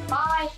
Bye.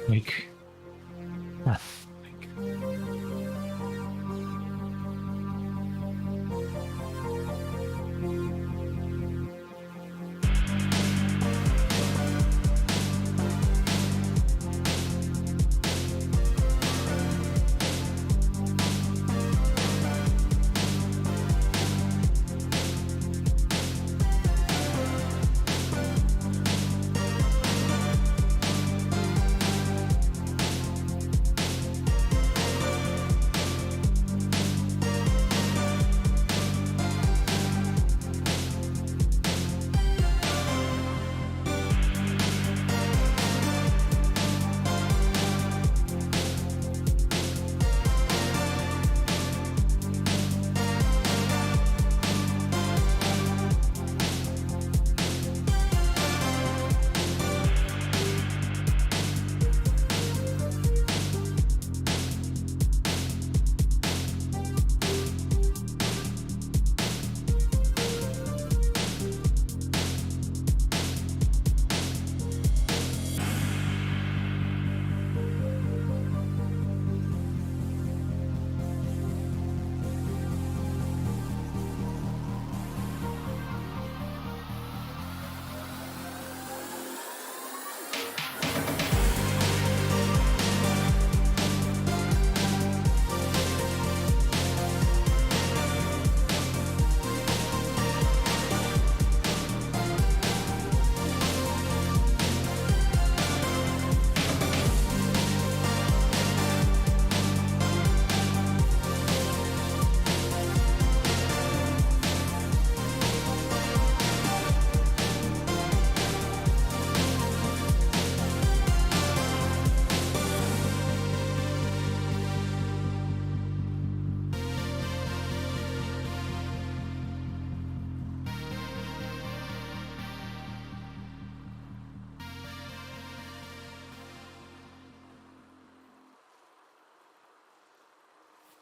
Like nothing.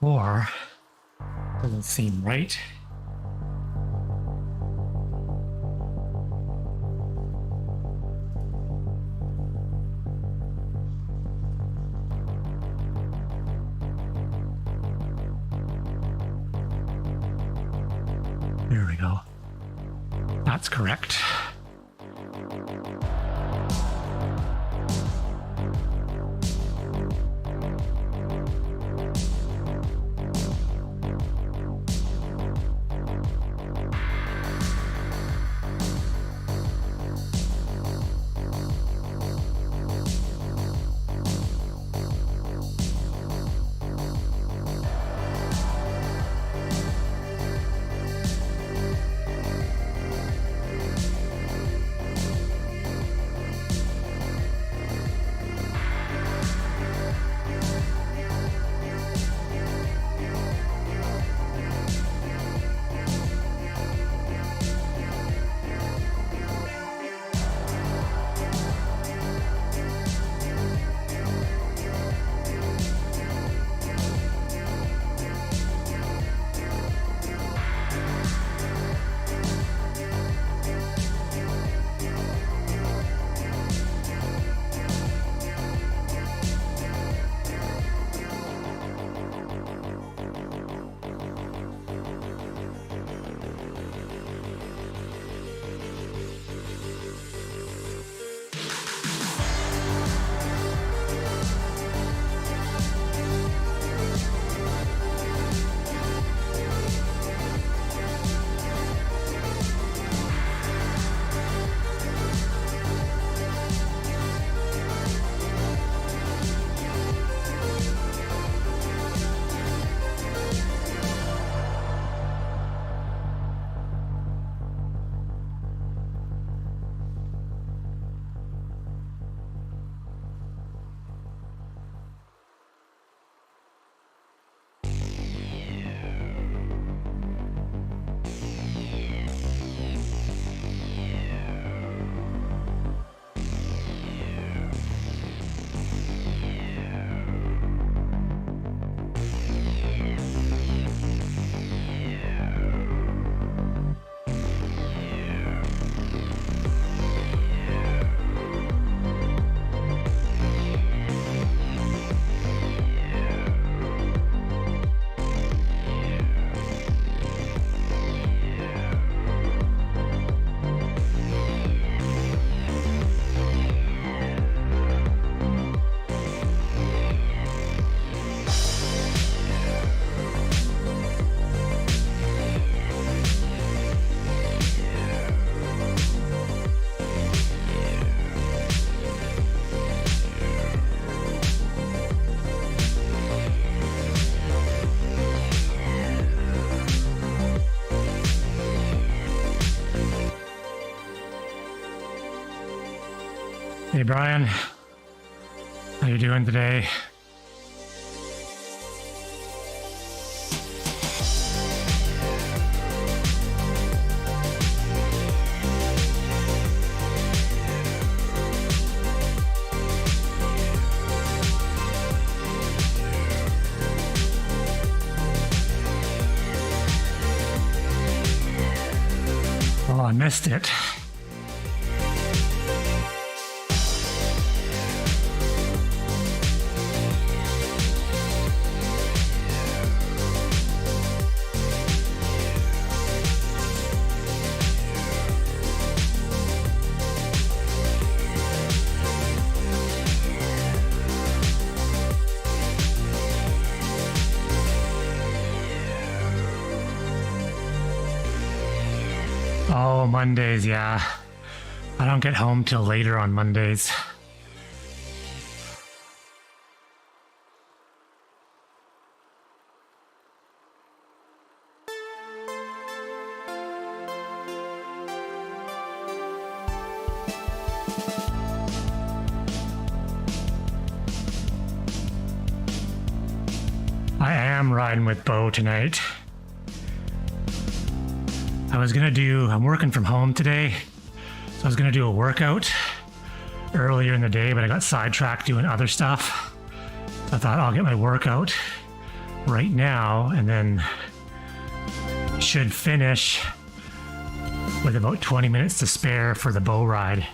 Or doesn't seem right. There we go. That's correct. Hey Brian, how you doing today? Oh, I missed it. Oh, Mondays, yeah. I don't get home till later on Mondays. I am riding with Bo tonight. I'm working from home today, so I was gonna do a workout earlier in the day, but I got sidetracked doing other stuff. So I thought I'll get my workout right now, and then should finish with about 20 minutes to spare for the bow ride.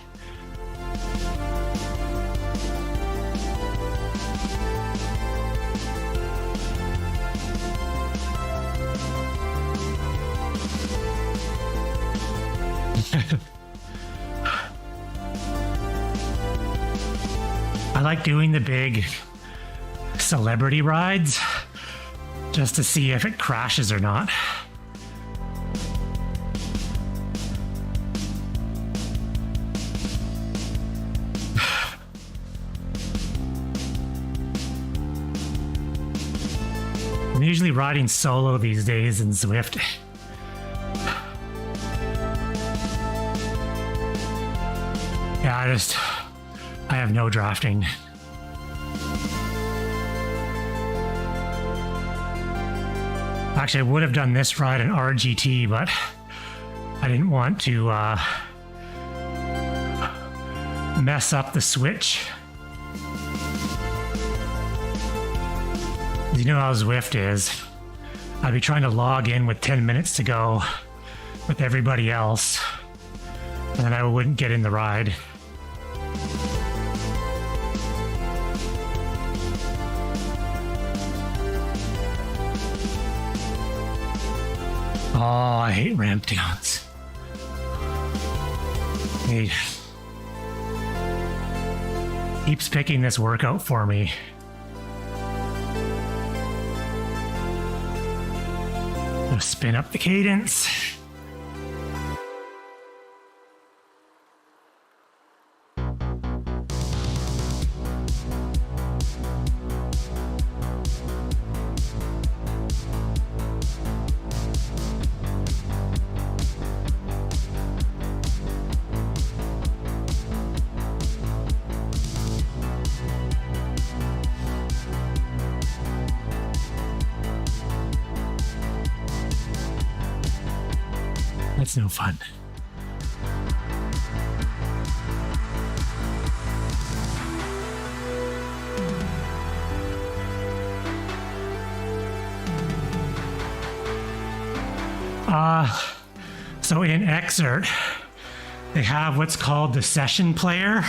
I like doing the big celebrity rides just to see if it crashes or not. I'm usually riding solo these days in Zwift. Yeah, I have no drafting. Actually, I would have done this ride in RGT, but I didn't want to mess up the switch. You know how Zwift is. I'd be trying to log in with 10 minutes to go with everybody else, and then I wouldn't get in the ride. Oh, I hate ramp downs. He keeps picking this workout for me. I'll spin up the cadence. That's no fun. So in Xert, they have what's called the session player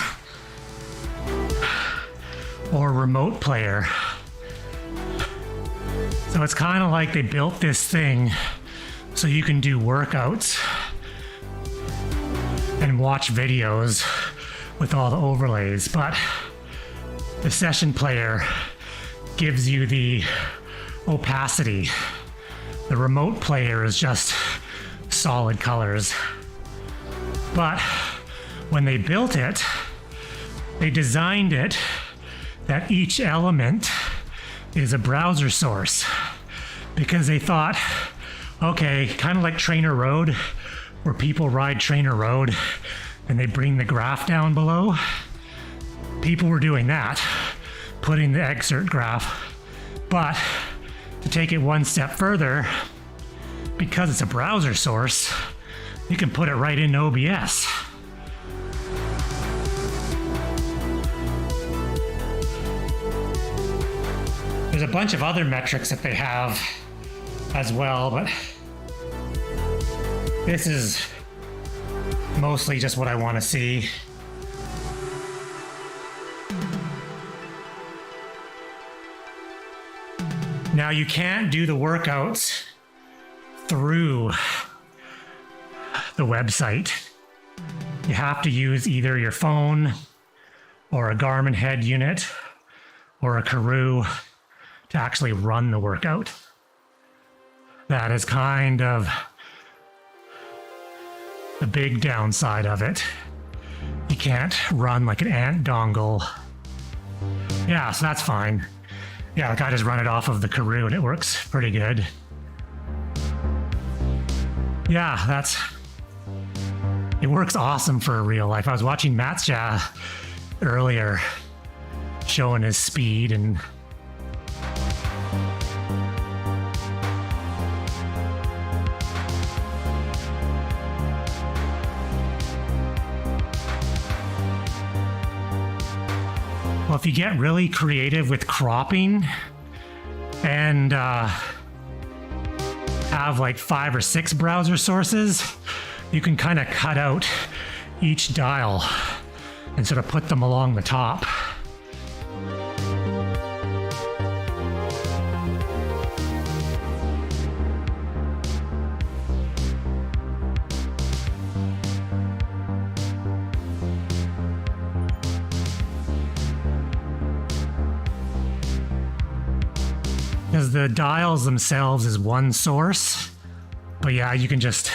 or remote player. So it's kind of like they built this thing so you can do workouts and watch videos with all the overlays, but the session player gives you the opacity. The remote player is just solid colors. But when they built it, they designed it that each element is a browser source, because they thought, okay, kind of like Trainer Road, where people ride Trainer Road and they bring the graph down below. People were doing that, putting the Xert graph. But to take it one step further, because it's a browser source, you can put it right in OBS. There's a bunch of other metrics that they have as well, but this is mostly just what I want to see. Now, you can't do the workouts through the website. You have to use either your phone or a Garmin head unit or a Karoo to actually run the workout. That is kind of the big downside of it. You can't run like an ant dongle. Yeah, so that's fine. Yeah, like I just run it off of the Karoo and it works pretty good. Yeah, it works awesome for real life. I was watching Matsja earlier showing his speed, and well, if you get really creative with cropping, and have like 5 or 6 browser sources, you can kind of cut out each dial and sort of put them along the top. Because the dials themselves is one source, but yeah, you can just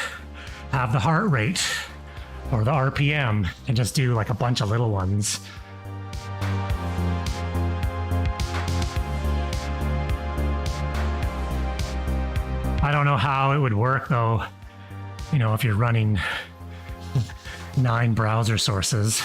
have the heart rate or the RPM and just do like a bunch of little ones. I don't know how it would work though, you know, if you're running 9 browser sources.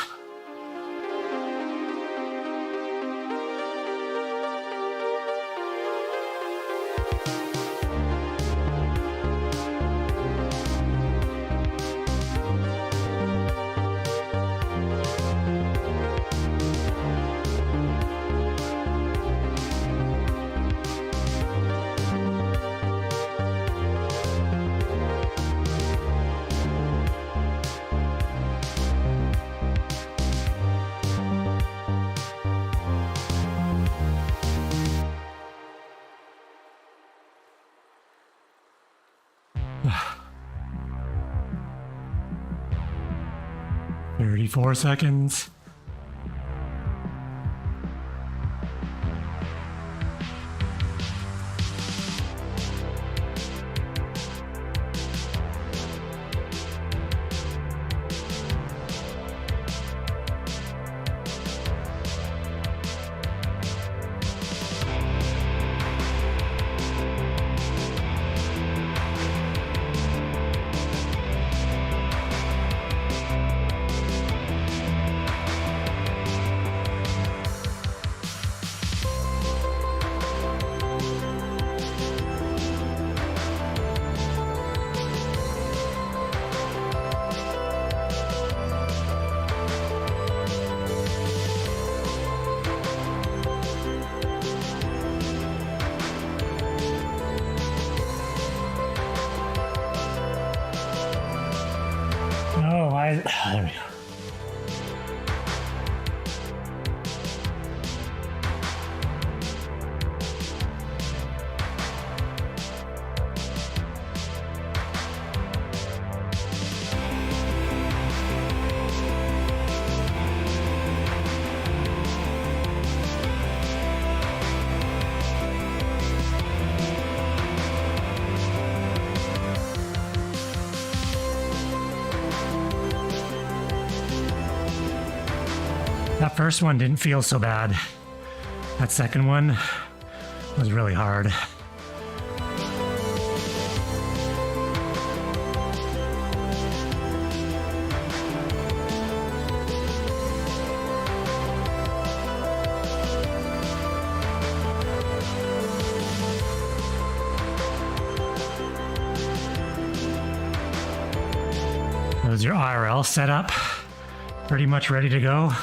"34 seconds. There we go. That first one didn't feel so bad. That second one was really hard. There's your IRL setup. Pretty much ready to go.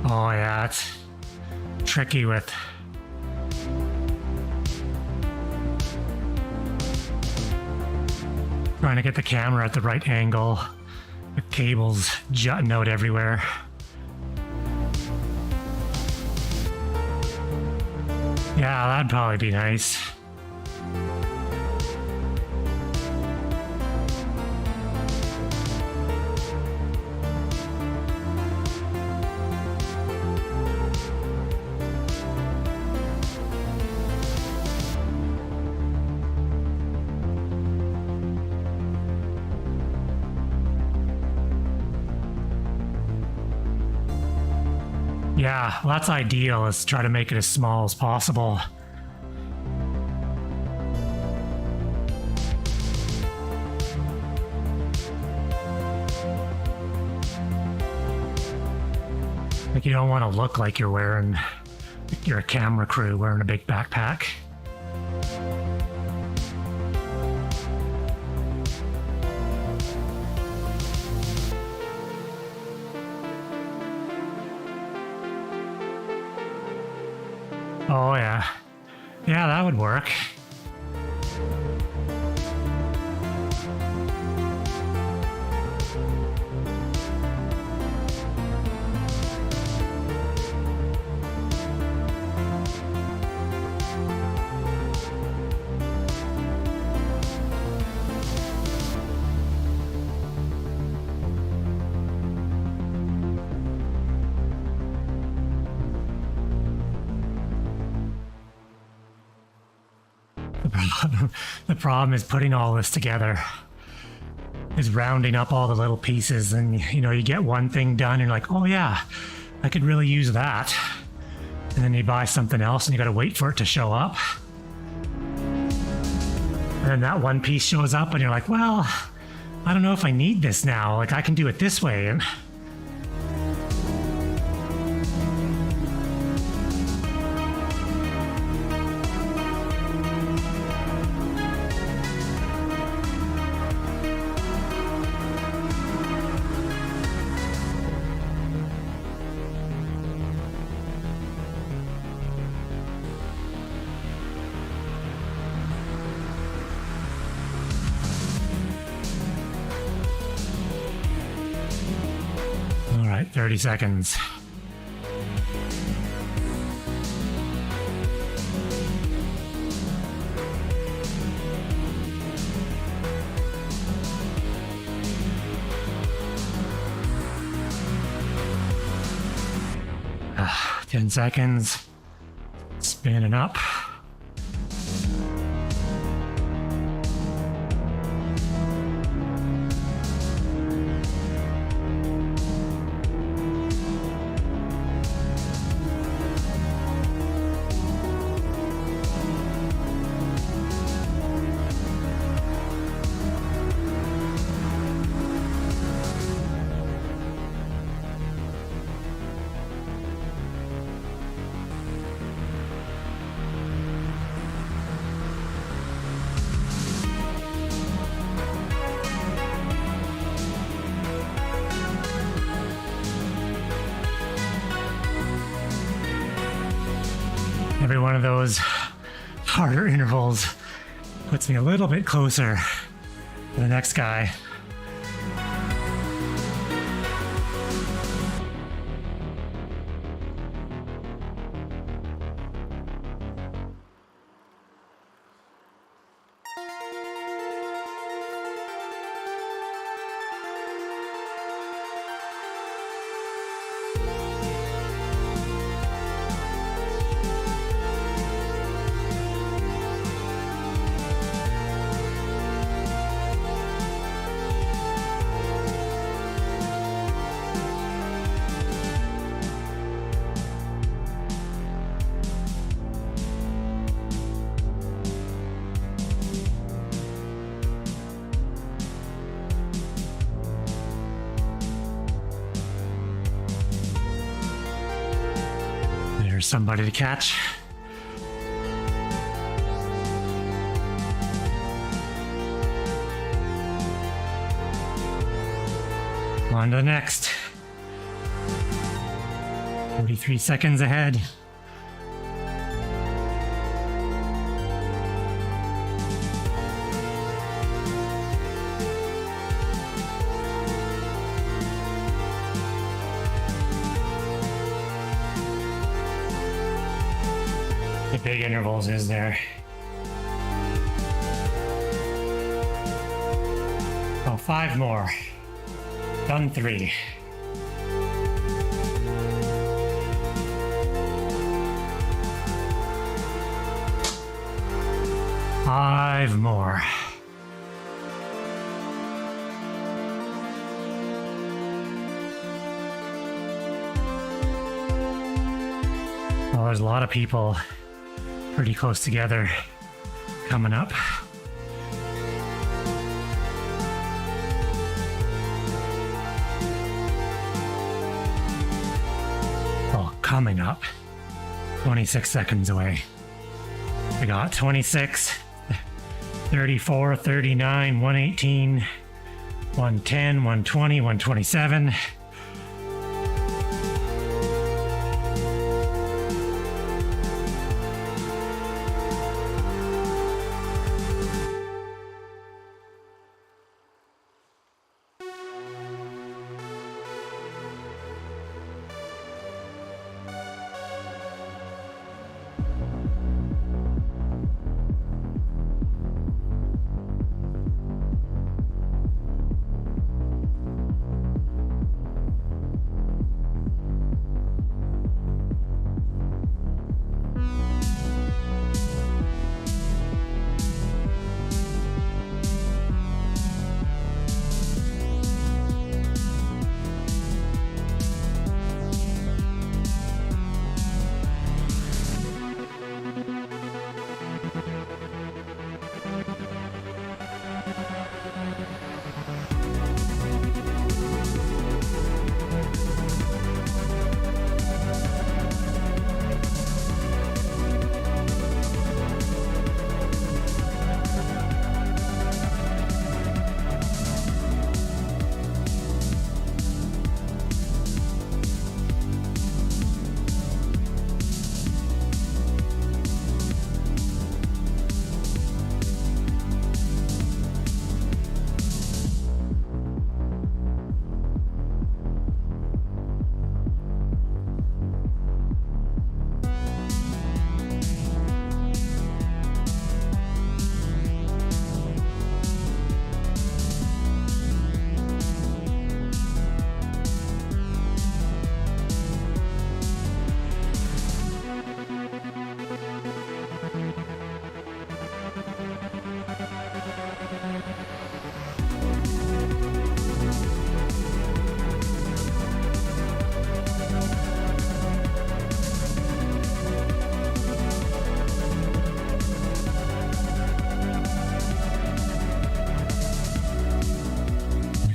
Oh yeah, it's tricky with trying to get the camera at the right angle with cables jutting out everywhere. Yeah, that'd probably be nice. Yeah, well, that's ideal, is try to make it as small as possible. Like, you don't want to look like you're a camera crew wearing a big backpack. Oh, yeah. Yeah, that would work. The problem is putting all this together, is rounding up all the little pieces, and you get one thing done and you're like, oh yeah, I could really use that, and then you buy something else and you got to wait for it to show up, and then that one piece shows up and you're like, well, I don't know if I need this now, like I can do it this way. And all right, 30 seconds. Ah, 10 seconds. Spinning up. Every one of those harder intervals puts me a little bit closer to the next guy. There's somebody to catch. On to the next. 43 seconds ahead. The big intervals is there. Oh, 5 more. Done 3. Five more. Well, there's a lot of people pretty close together coming up. Well, coming up. 26 seconds away. We got 26, 34, 39, 118, 110, 120, 127.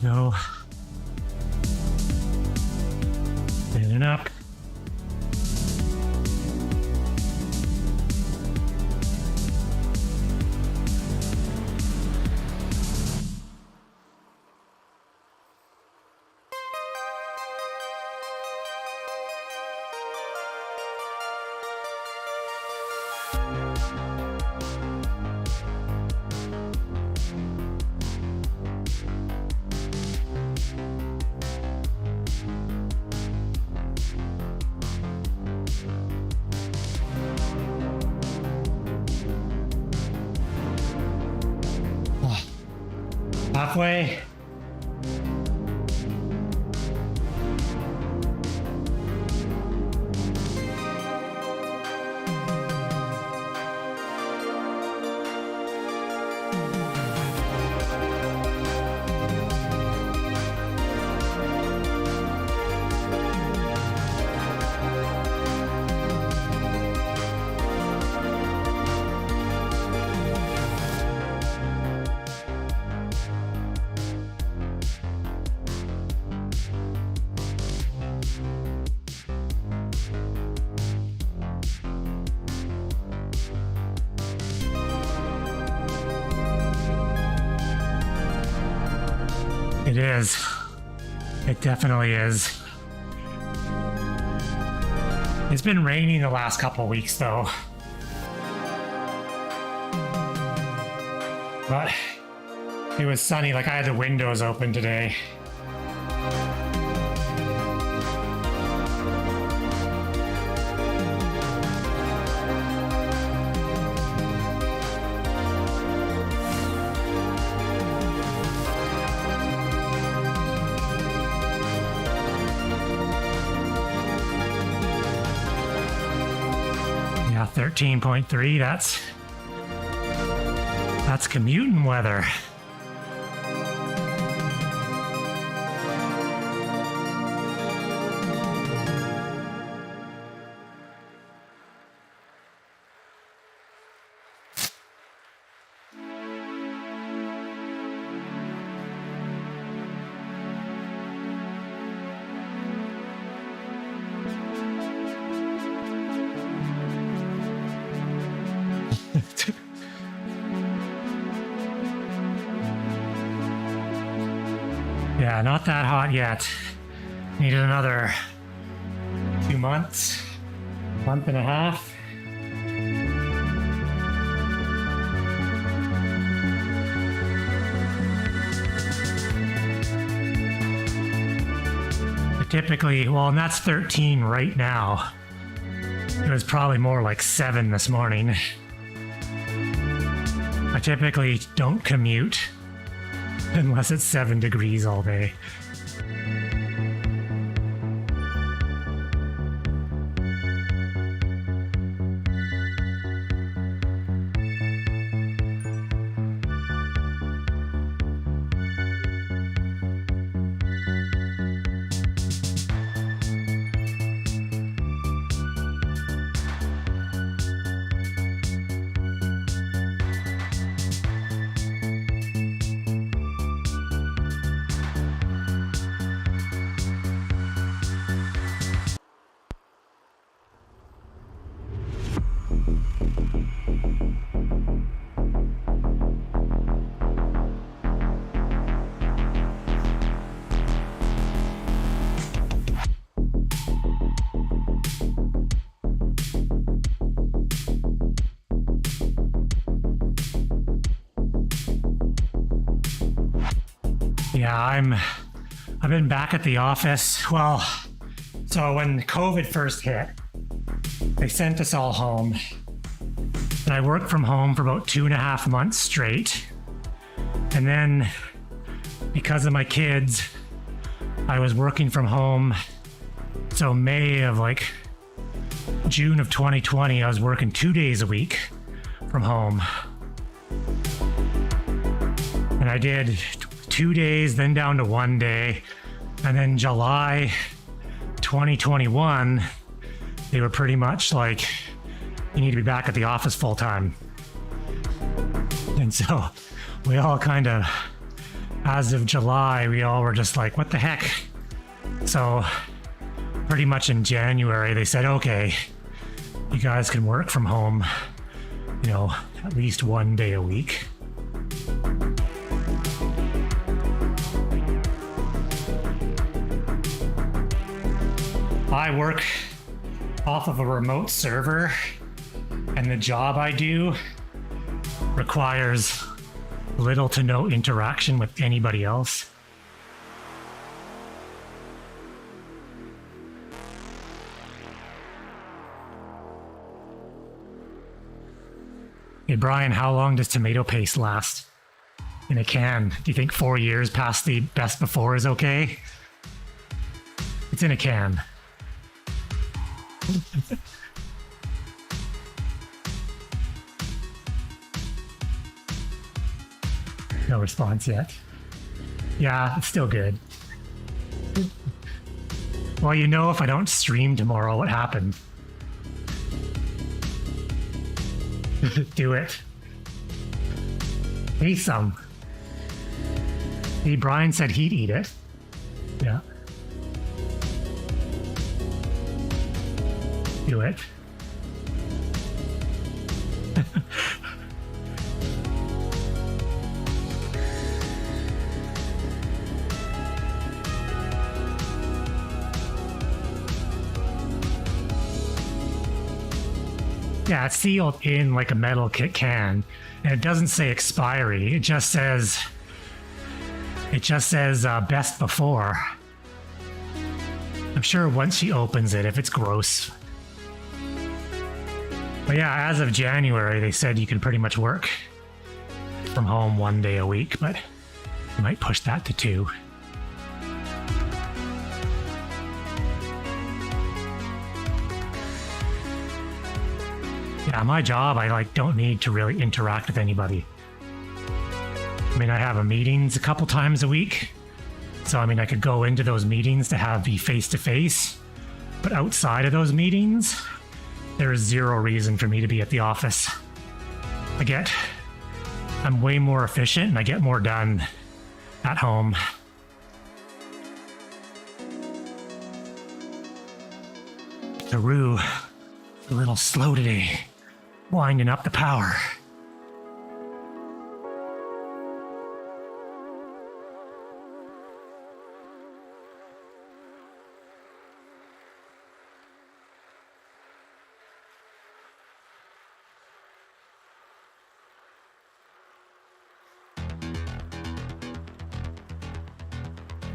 Go. Standing up. Halfway. It is. It definitely is. It's been raining the last couple of weeks though. But it was sunny, like I had the windows open today. Yeah, 13.3, that's commuting weather. Yeah, not that hot yet. Needed another 2 months, month and a half. Typically, well, and that's 13 right now. It was probably more like 7 this morning. I typically don't commute unless it's 7 degrees all day. Yeah, I've been back at the office. Well, so when COVID first hit, they sent us all home. And I worked from home for about 2.5 months straight. And then because of my kids, I was working from home. So June of 2020, I was working 2 days a week from home. And I did 2 days, then down to 1 day. And then July 2021, they were pretty much like, you need to be back at the office full time. And so we all kind of, as of July, we all were just like, what the heck? So pretty much in January, they said, okay, you guys can work from home, at least 1 day a week. I work off of a remote server, and the job I do requires little to no interaction with anybody else. Hey Brian, how long does tomato paste last in a can? Do you think 4 years past the best before is okay? It's in a can. No response yet. Yeah, it's still good. Well, if I don't stream tomorrow, what happened? Do it. Eat some. Hey, Brian said he'd eat it. Yeah. Do it. Yeah, it's sealed in like a metal can, and it doesn't say expiry. It just says best before. I'm sure once she opens it, if it's gross. But yeah, as of January, they said you can pretty much work from home 1 day a week, but you might push that to 2. Yeah, my job, I don't need to really interact with anybody. I have meetings a couple times a week. So I could go into those meetings to be face-to-face. But outside of those meetings, there is zero reason for me to be at the office. I'm way more efficient and I get more done at home. Saru, a little slow today, winding up the power.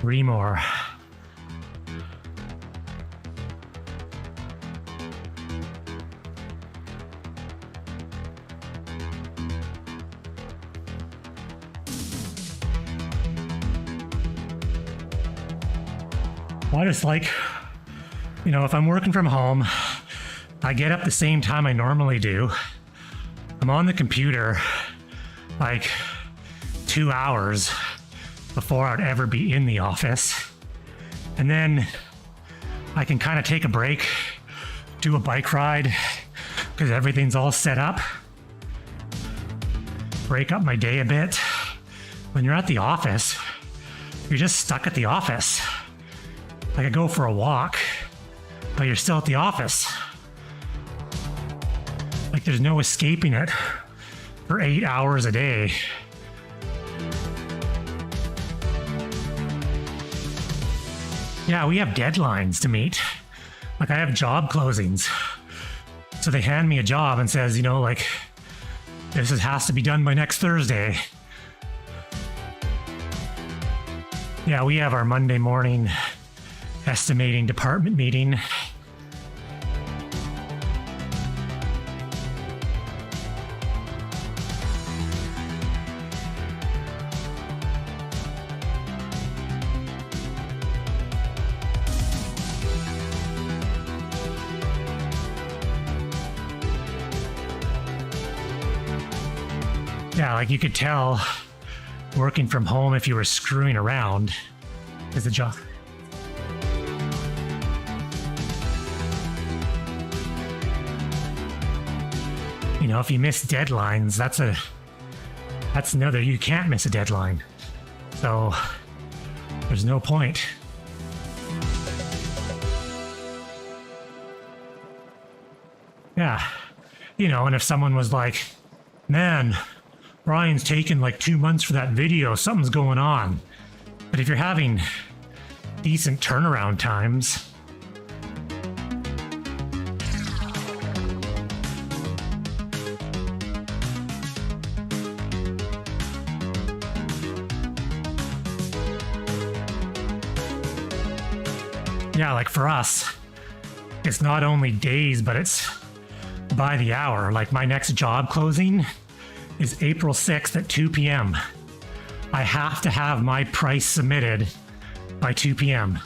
3 more. I just like, if I'm working from home, I get up the same time I normally do. I'm on the computer like 2 hours before I'd ever be in the office. And then I can kind of take a break, do a bike ride, because everything's all set up. Break up my day a bit. When you're at the office, you're just stuck at the office. Like I go for a walk, but you're still at the office. Like there's no escaping it for 8 hours a day. Yeah, we have deadlines to meet. Like I have job closings. So they hand me a job and says, this has to be done by next Thursday. Yeah, we have our Monday morning estimating department meeting. Yeah, like you could tell working from home if you were screwing around is a job. If you miss deadlines, that's another, you can't miss a deadline. So there's no point. Yeah. And if someone was like, man, Brian's taken like 2 months for that video, something's going on. But if you're having decent turnaround times, yeah, like for us, it's not only days, but it's by the hour. Like my next job closing is April 6th at 2 p.m. I have to have my price submitted by 2 p.m.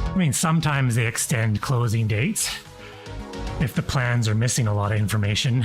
I mean, sometimes they extend closing dates if the plans are missing a lot of information.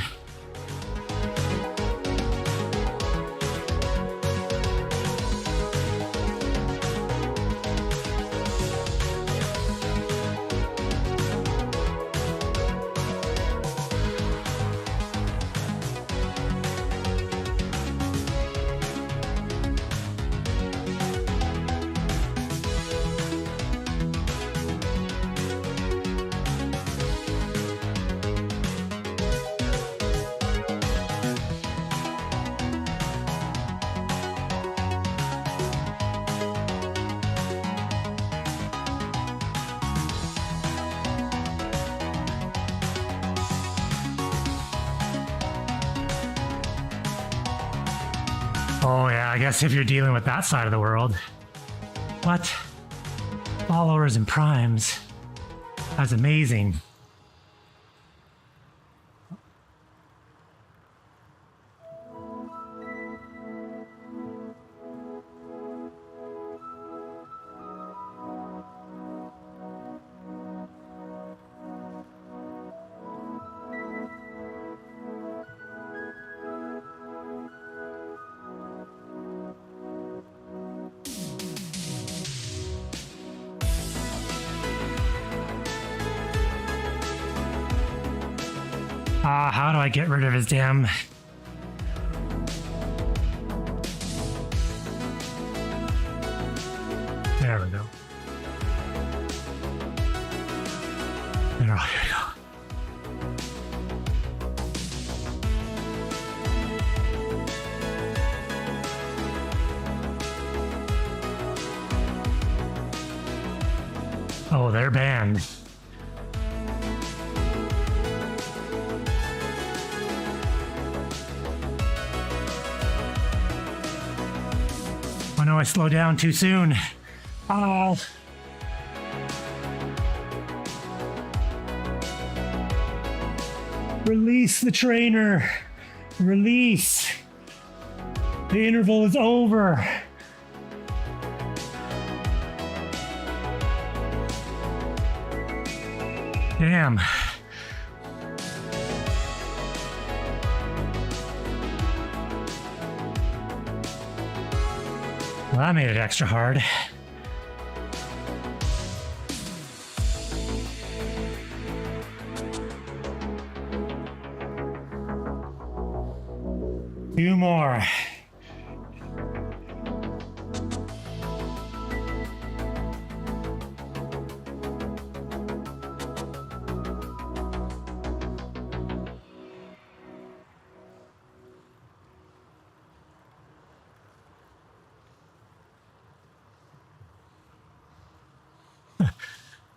Oh yeah, I guess if you're dealing with that side of the world. What? Followers and primes. That's amazing. How do I get rid of his damn... There we go. Here we go. Oh, they're banned. Oh no, I slowed down too soon. Oh. Release the trainer. Release. The interval is over. Damn. Well, that made it extra hard. Two more.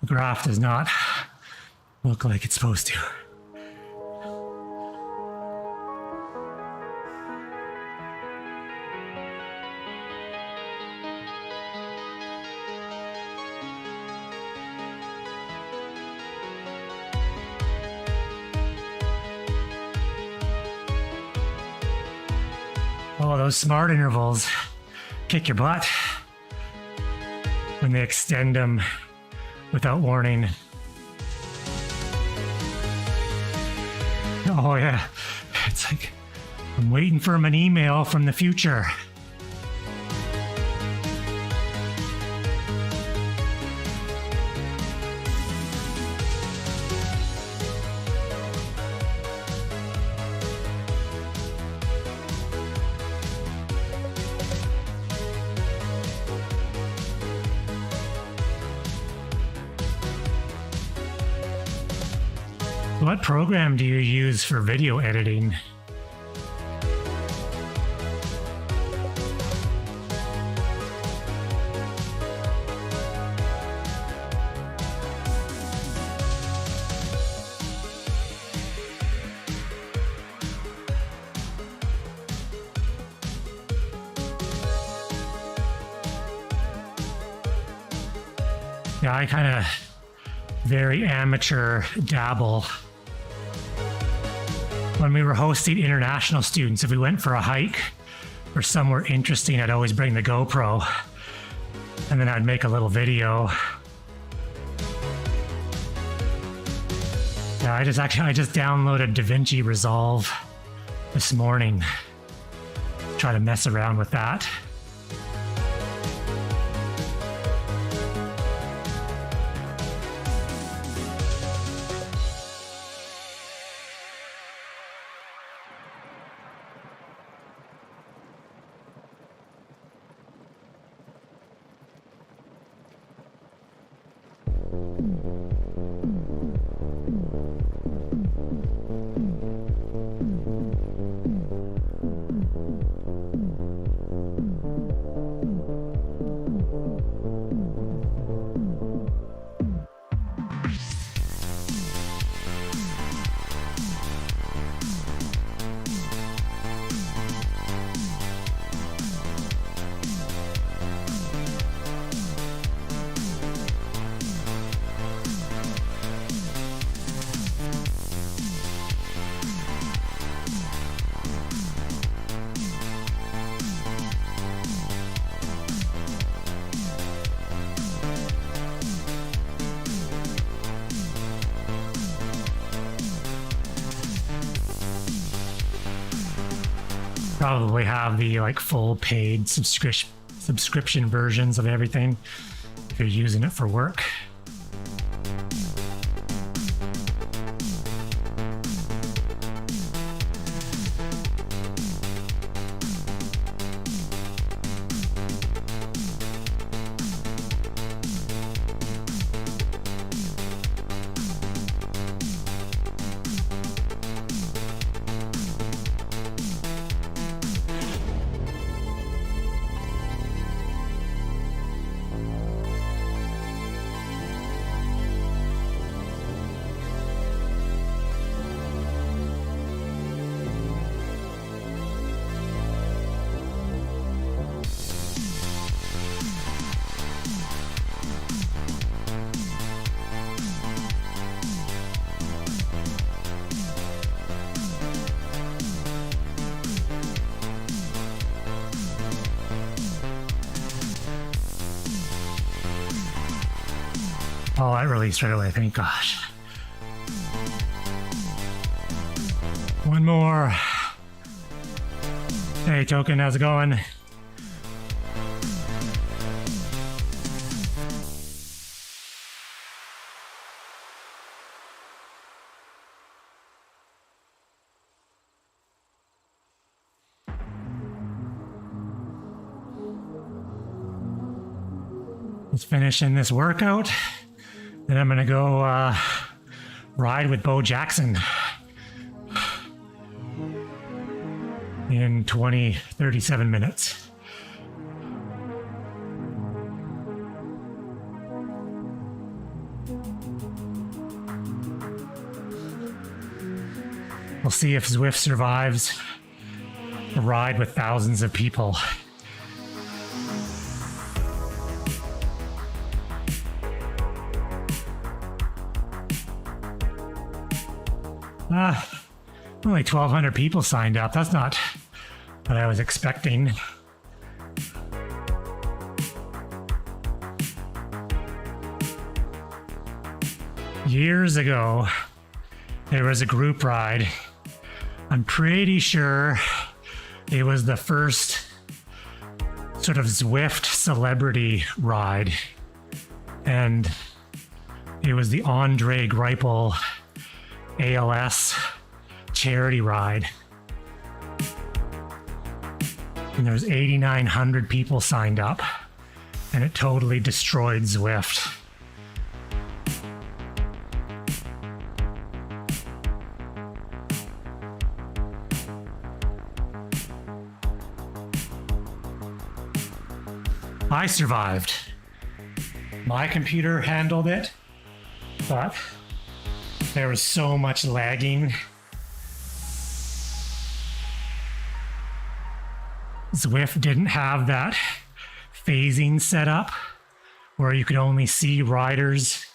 The graph does not look like it's supposed to. Oh, those smart intervals kick your butt when they extend them without warning. Oh yeah, it's like I'm waiting for an email from the future. What program do you use for video editing? Yeah, I kind of very amateur dabble. When we were hosting international students, if we went for a hike or somewhere interesting, I'd always bring the GoPro and then I'd make a little video. Yeah, I just downloaded DaVinci Resolve this morning. Try to mess around with that. Probably have the like full paid subscription versions of everything if you're using it for work. Oh, it released right away, thank gosh. One more. Hey, Token, how's it going? Let's finish in this workout. Then I'm gonna go ride with Bo Jackson in 37 minutes. We'll see if Zwift survives a ride with thousands of people. Only 1,200 people signed up. That's not what I was expecting. Years ago, there was a group ride. I'm pretty sure it was the first sort of Zwift celebrity ride. And it was the Andre Greipel ALS charity ride. And there was 8,900 people signed up, and it totally destroyed Zwift. I survived. My computer handled it, but there was so much lagging. Zwift didn't have that phasing set up where you could only see riders,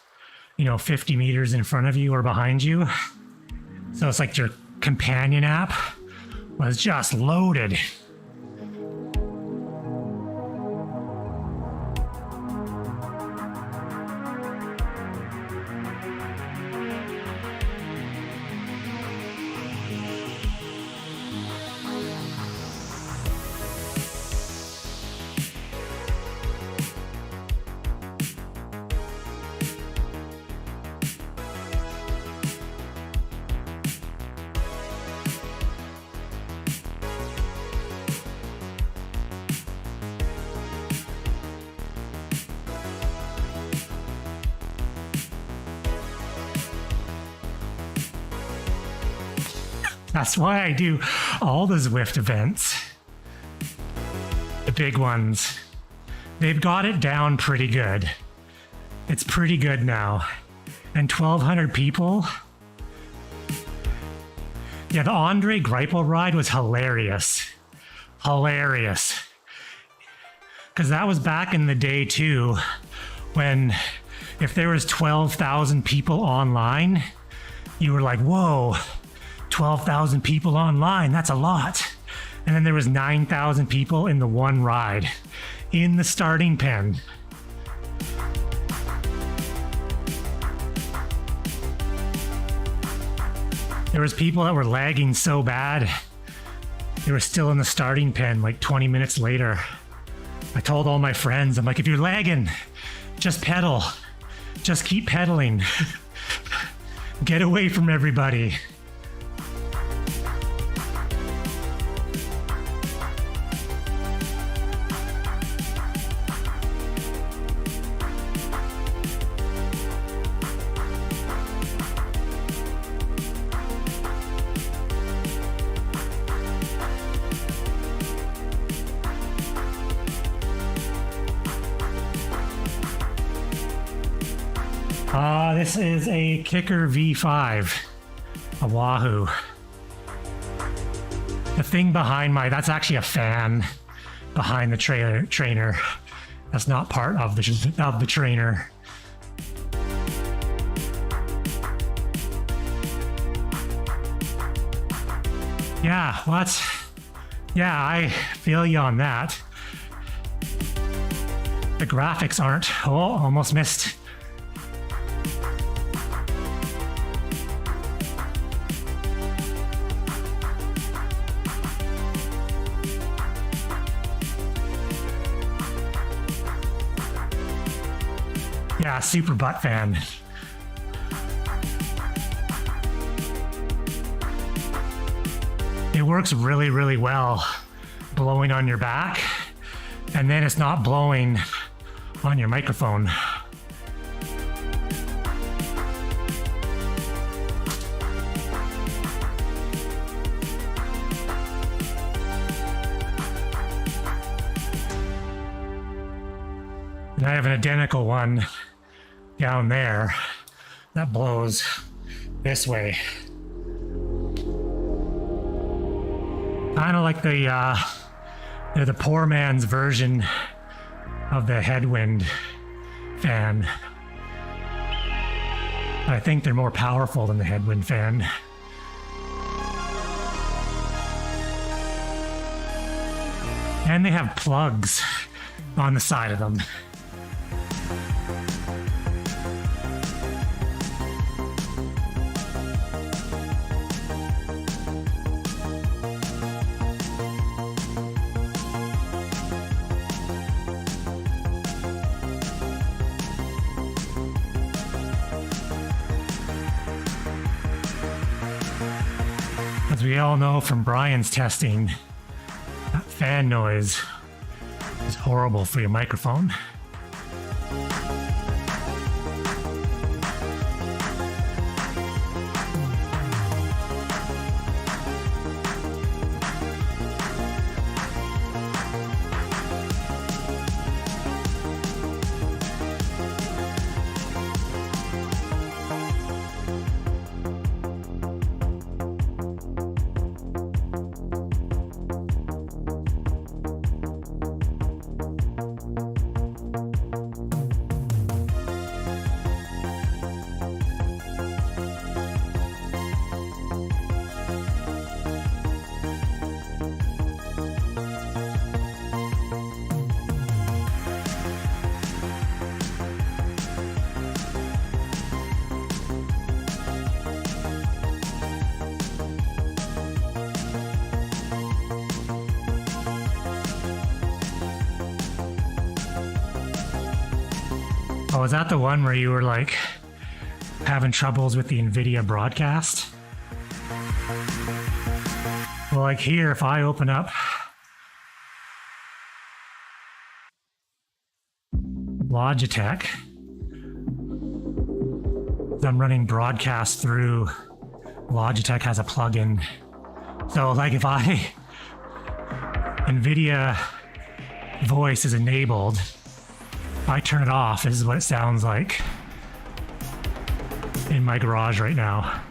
50 meters in front of you or behind you. So it's like your companion app was just loaded. That's why I do all the Zwift events. The big ones. They've got it down pretty good. It's pretty good now. And 1,200 people. Yeah, the Andre Greipel ride was hilarious. Hilarious. Because that was back in the day too, when if there was 12,000 people online, you were like, whoa, 12,000 people online, that's a lot. And then there was 9,000 people in the one ride, in the starting pen. There was people that were lagging so bad, they were still in the starting pen like 20 minutes later. I told all my friends, I'm like, if you're lagging, just pedal. Just keep pedaling. Get away from everybody. This is a Kicker V5, a Wahoo. The thing behind that's actually a fan behind the trainer. That's not part of the trainer. Yeah, I feel you on that. The graphics aren't, almost missed. Yeah, super butt fan. It works really, really well blowing on your back, and then it's not blowing on your microphone. And I have an identical one down there that blows this way. Kind of like they're the poor man's version of the headwind fan. I think they're more powerful than the headwind fan. And they have plugs on the side of them. As we all know from Brian's testing, that fan noise is horrible for your microphone. Oh, is that the one where you were like having troubles with the NVIDIA broadcast? Well, like here, if I open up Logitech, I'm running broadcast through Logitech has a plugin. So like if NVIDIA voice is enabled, if I turn it off, this is what it sounds like in my garage right now.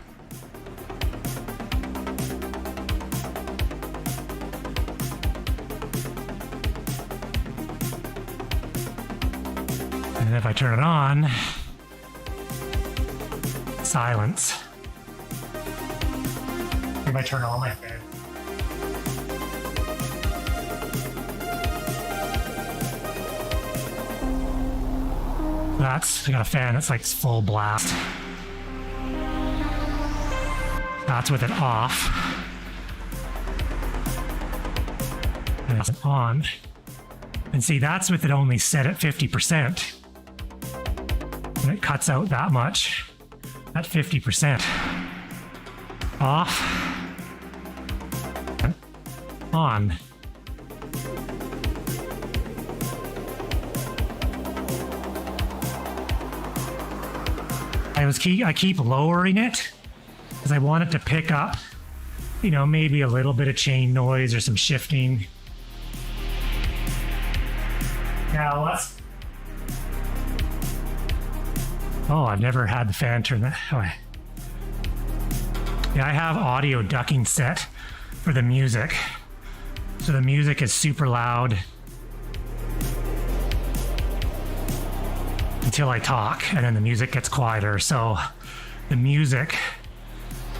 And if I turn it on, silence. If I turn on my fan. I got a fan that's like full blast. That's with it off. And it's on. And see, that's with it only set at 50%. And it cuts out that much at 50%. Off. On. I keep lowering it because I want it to pick up, you know, maybe a little bit of chain noise or some shifting. Now let's. Oh, I've never had the fan turn that way. Yeah, I have audio ducking set for the music. So the music is super loud until I talk, and then the music gets quieter. So the music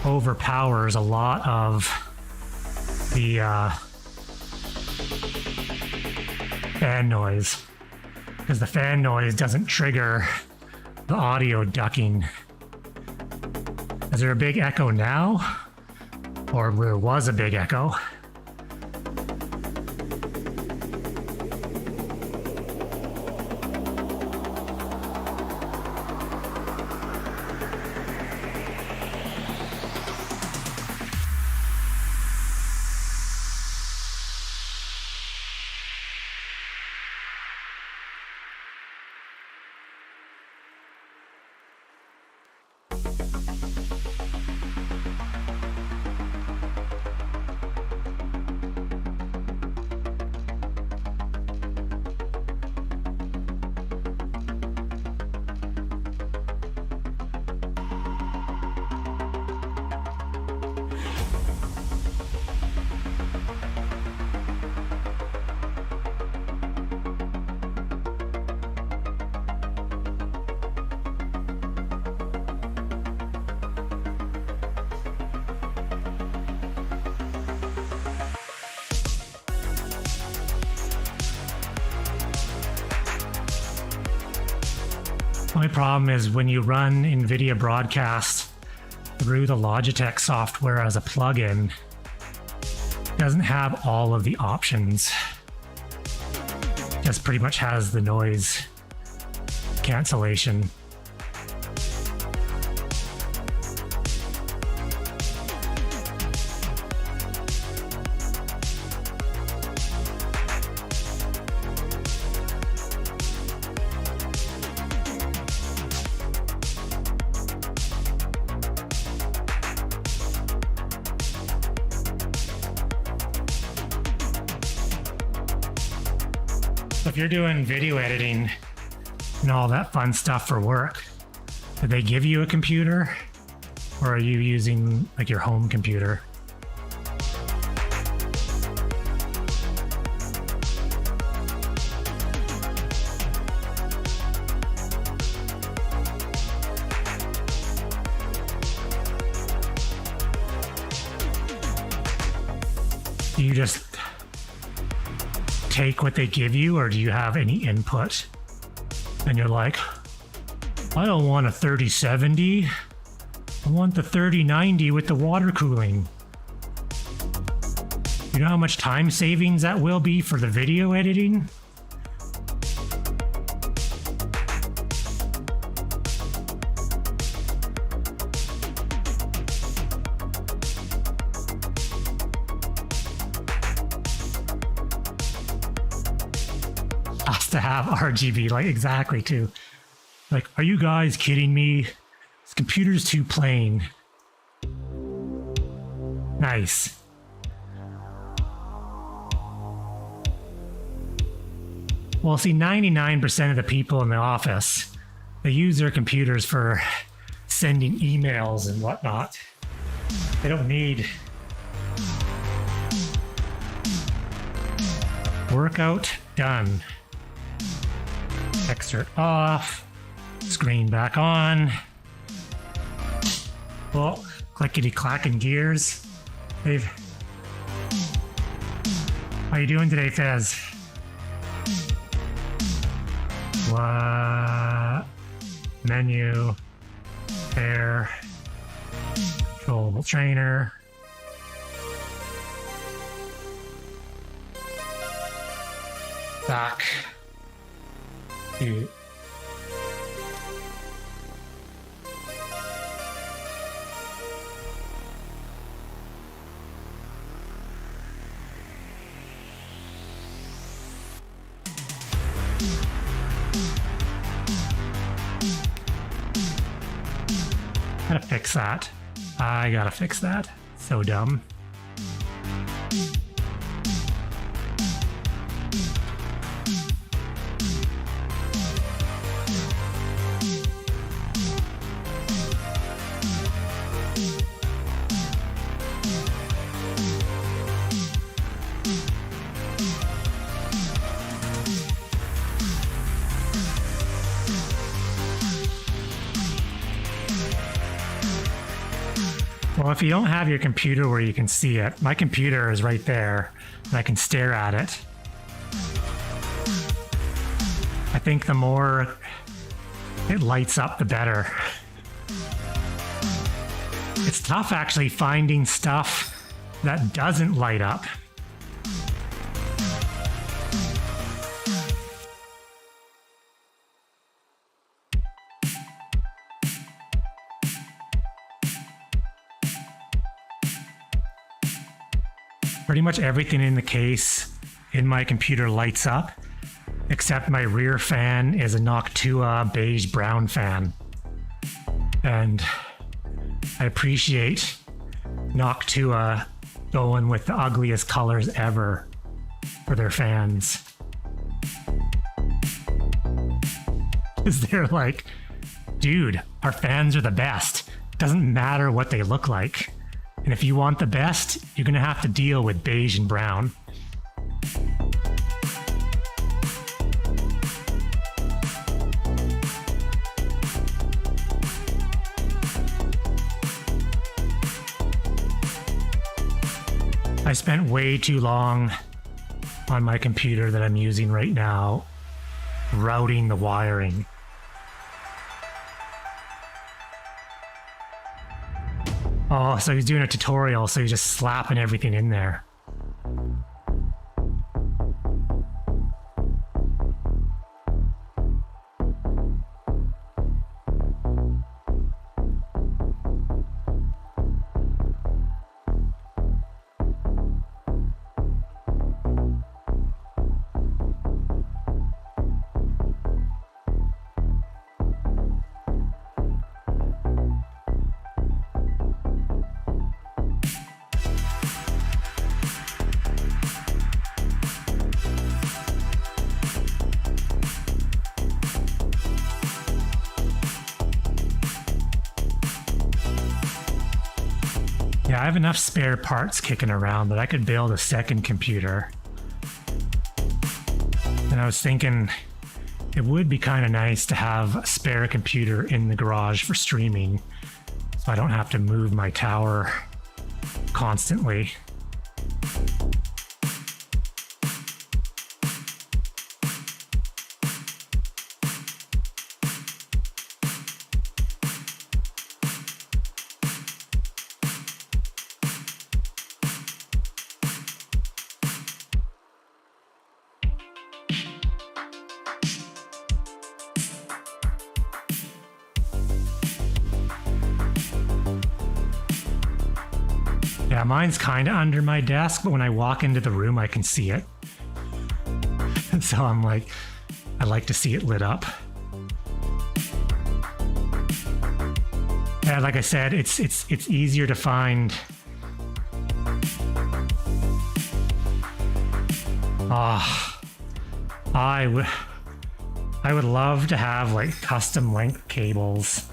overpowers a lot of the fan noise, because the fan noise doesn't trigger the audio ducking. Is there a big echo now? Or there was a big echo? My problem is when you run NVIDIA Broadcast through the Logitech software as a plugin, it doesn't have all of the options. It just pretty much has the noise cancellation. So if you're doing video editing and all that fun stuff for work, did they give you a computer, or are you using like your home computer? Do you just take what they give you, or do you have any input? And you're like, I don't want a 3070. I want the 3090 with the water cooling. You know how much time savings that will be for the video editing? Has to have RGB, like exactly too. Like, are you guys kidding me? This computer's too plain. Nice. Well, see, 99% of the people in the office, they use their computers for sending emails and whatnot. They don't need workout done. Excerpt off, screen back on. Well, clickety clacking gears. How you doing today, Fez? What? Menu, pair, controllable trainer. Back. Dude. Gotta fix that. I gotta fix that. So dumb. Well, if you don't have your computer where you can see it, my computer is right there and I can stare at it. I think the more it lights up, the better. It's tough actually finding stuff that doesn't light up. Pretty much everything in the case in my computer lights up, except my rear fan is a Noctua beige brown fan. And I appreciate Noctua going with the ugliest colors ever for their fans. Because they're like, dude, our fans are the best. Doesn't matter what they look like. And if you want the best, you're going to have to deal with beige and brown. I spent way too long on my computer that I'm using right now routing the wiring. Oh, so he's doing a tutorial, so he's just slapping everything in there. Yeah, I have enough spare parts kicking around that I could build a second computer. And I was thinking it would be kind of nice to have a spare computer in the garage for streaming, so I don't have to move my tower constantly. Yeah, mine's kind of under my desk, but when I walk into the room, I can see it. So I'm like, I like to see it lit up. Yeah, like I said, it's easier to find. I would love to have like custom length cables.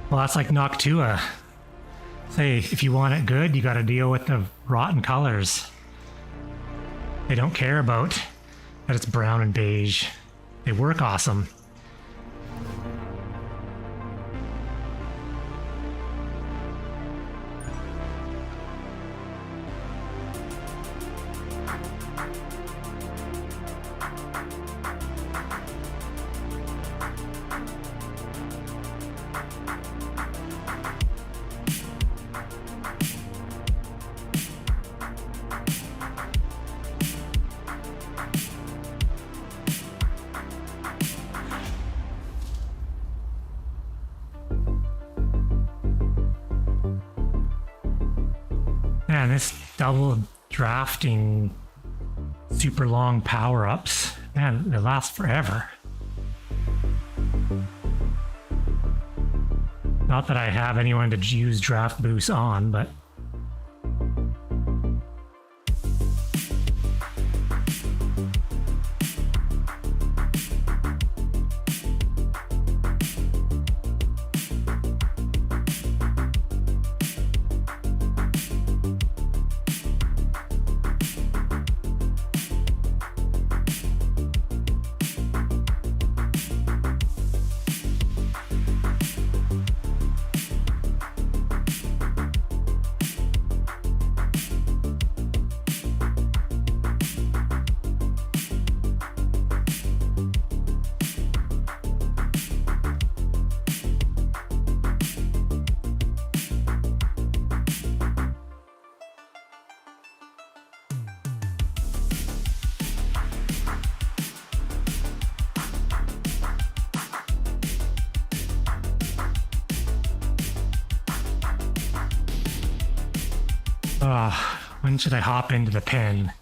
Well, that's like Noctua. Say, if you want it good, you got to deal with the rotten colors. They don't care about that it's brown and beige. They work awesome. Man, this double drafting super long power-ups, man, they last forever. Not that I have anyone to use draft boost on, but when should I hop into the pen?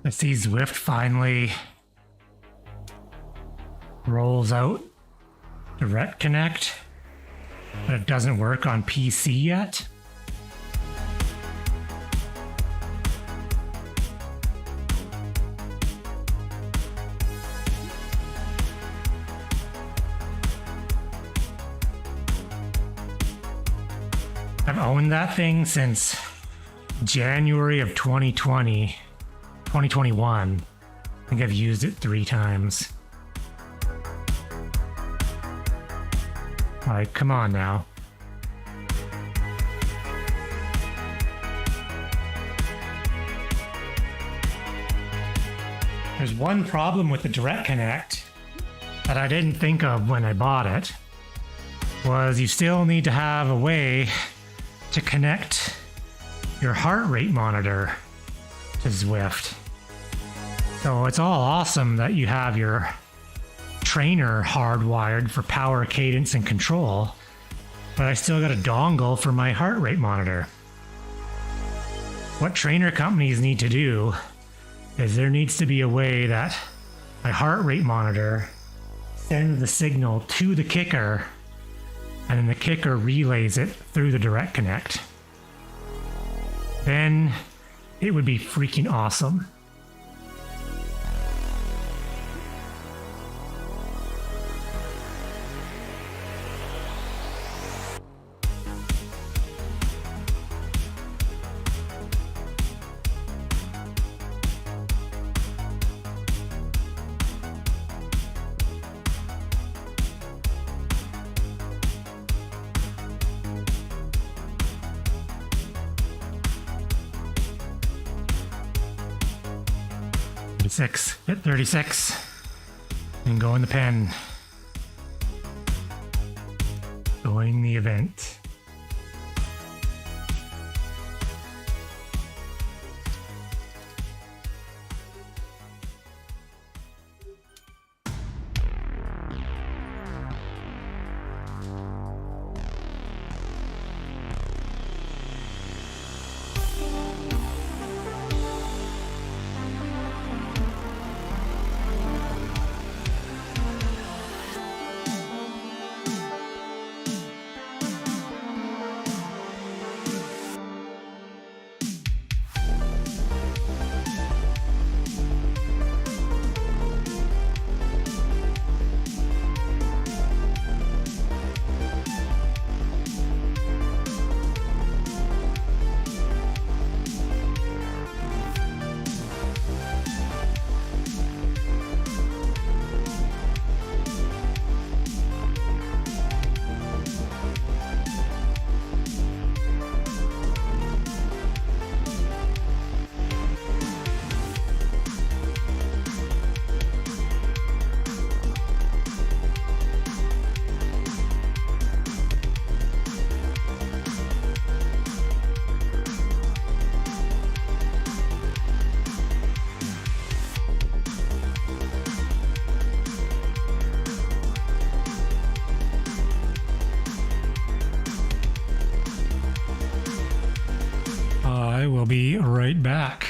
I see Zwift finally rolls out Direct Connect, but it doesn't work on PC yet. I've owned that thing since January of 2021. I think I've used it 3 times. Like, come on now. There's one problem with the Direct Connect that I didn't think of when I bought it, was you still need to have a way to connect your heart rate monitor to Zwift. So it's all awesome that you have your trainer hardwired for power, cadence, and control, but I still got a dongle for my heart rate monitor. What trainer companies need to do is there needs to be a way that my heart rate monitor sends the signal to the kicker, and then the kicker relays it through the Direct Connect. Then it would be freaking awesome. Hit 36 and go in the pen. Join the event. We'll be right back.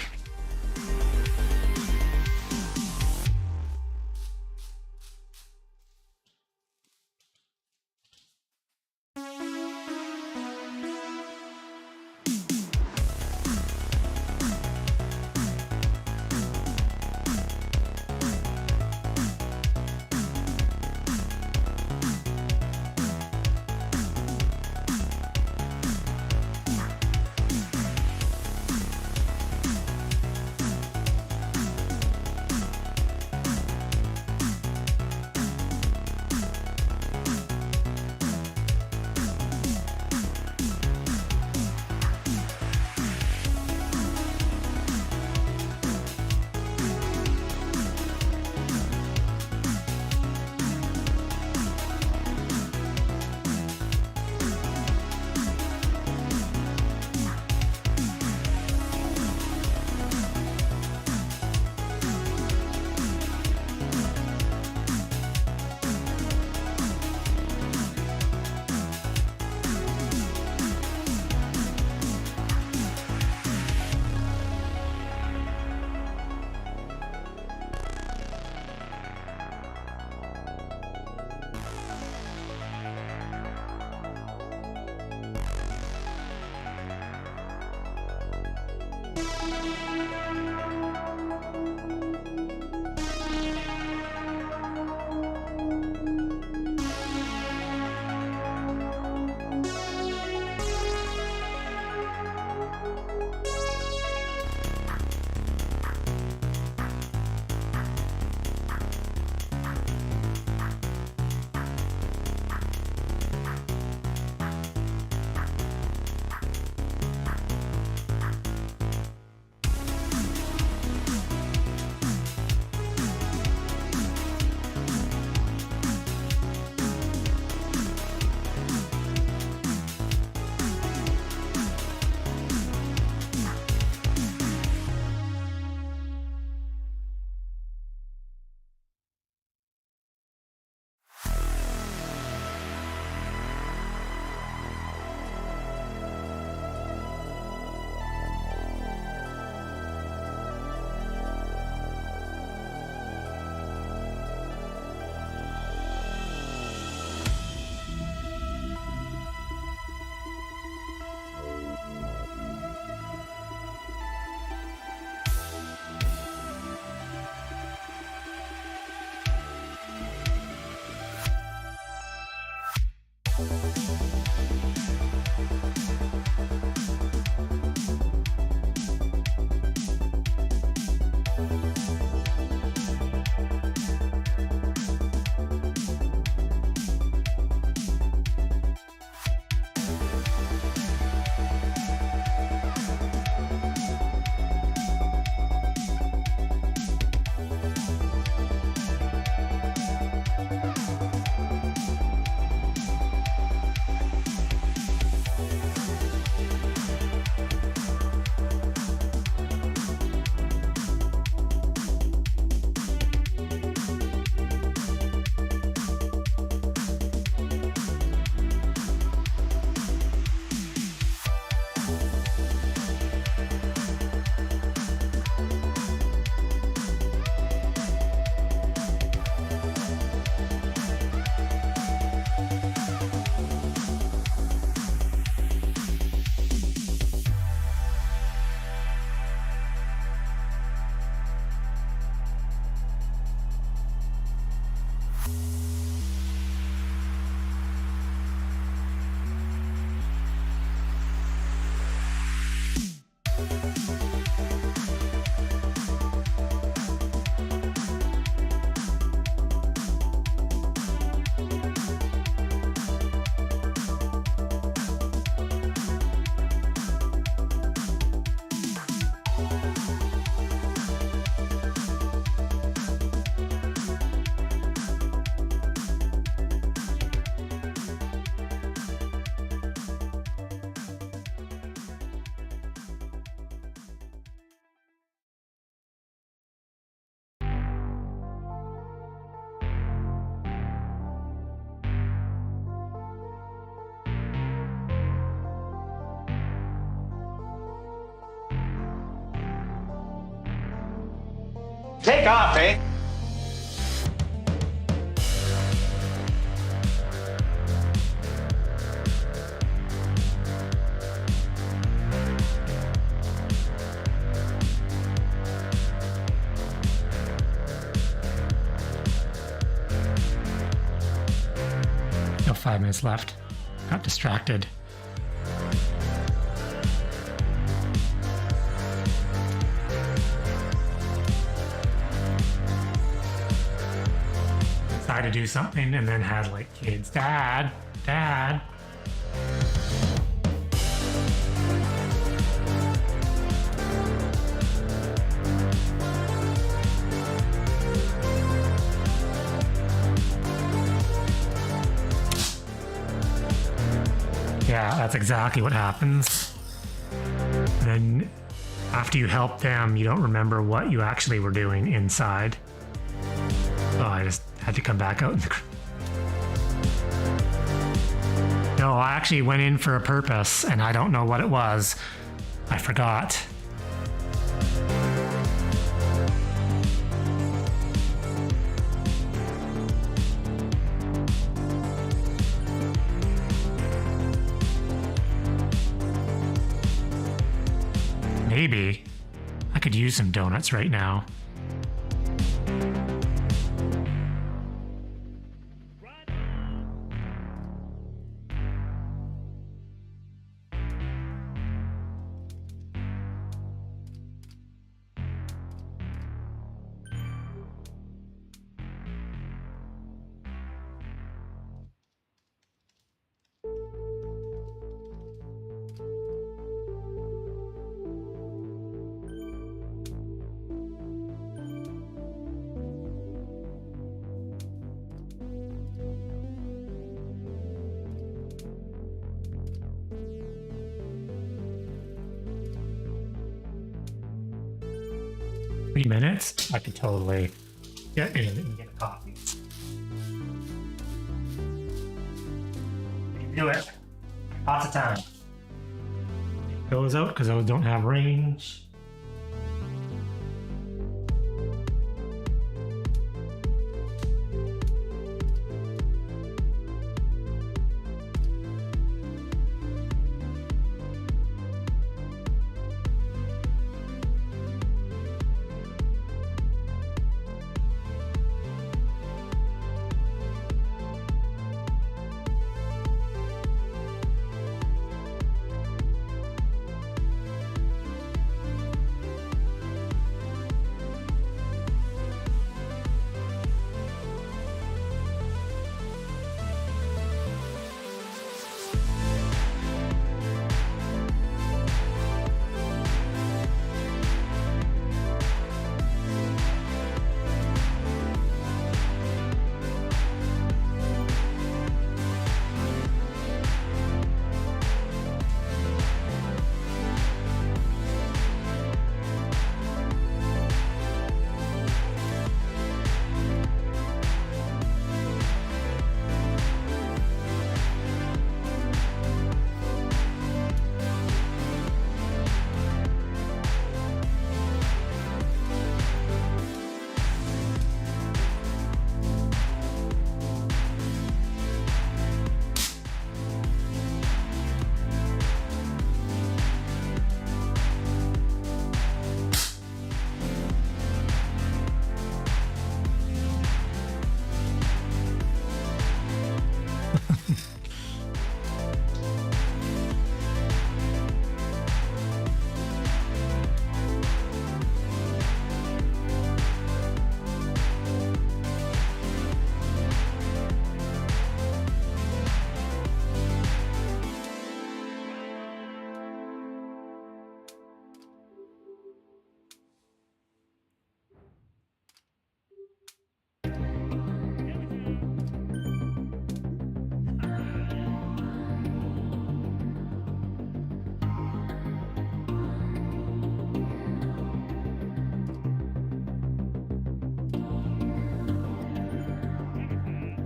Take off, eh? Still 5 minutes left. Got distracted. Decided to do something and then had like kids. Dad. Yeah, that's exactly what happens. Then after you help them, you don't remember what you actually were doing inside. Oh, I just had to come back out. No, I actually went in for a purpose and I don't know what it was. I forgot. Maybe I could use some donuts right now. Minutes, I could totally get in and get a coffee. You can do it. Lots of time. Those out because those don't have range.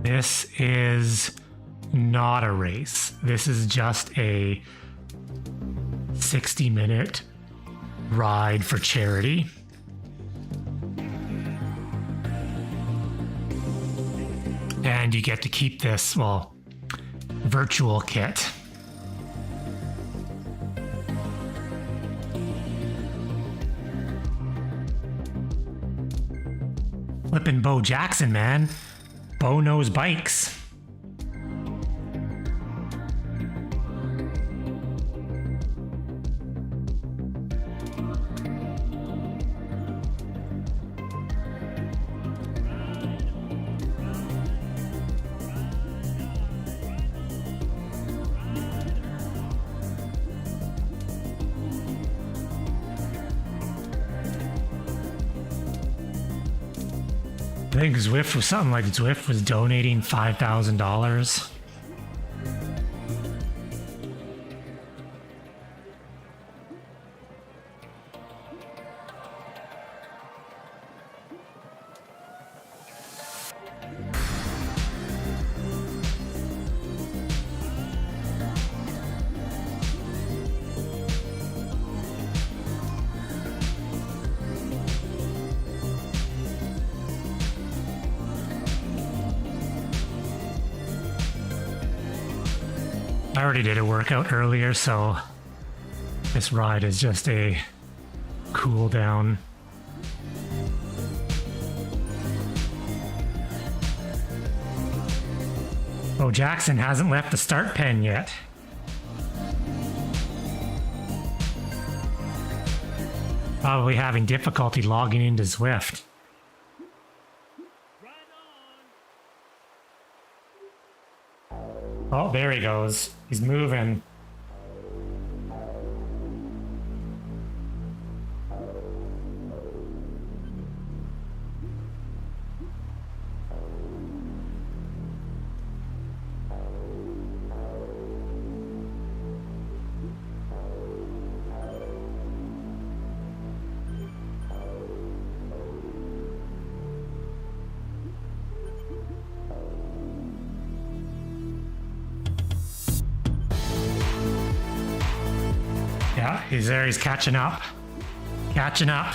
This is not a race. This is just a 60-minute ride for charity. And you get to keep this, well, virtual kit. Flippin' Bo Jackson, man. Bo knows bikes. I think Zwift was something like Zwift was donating $5,000. I already did a workout earlier, so this ride is just a cool down. Oh, Jackson hasn't left the start pen yet. Probably having difficulty logging into Zwift. Oh, there he goes. He's moving. Yeah, he's there. He's catching up. Catching up.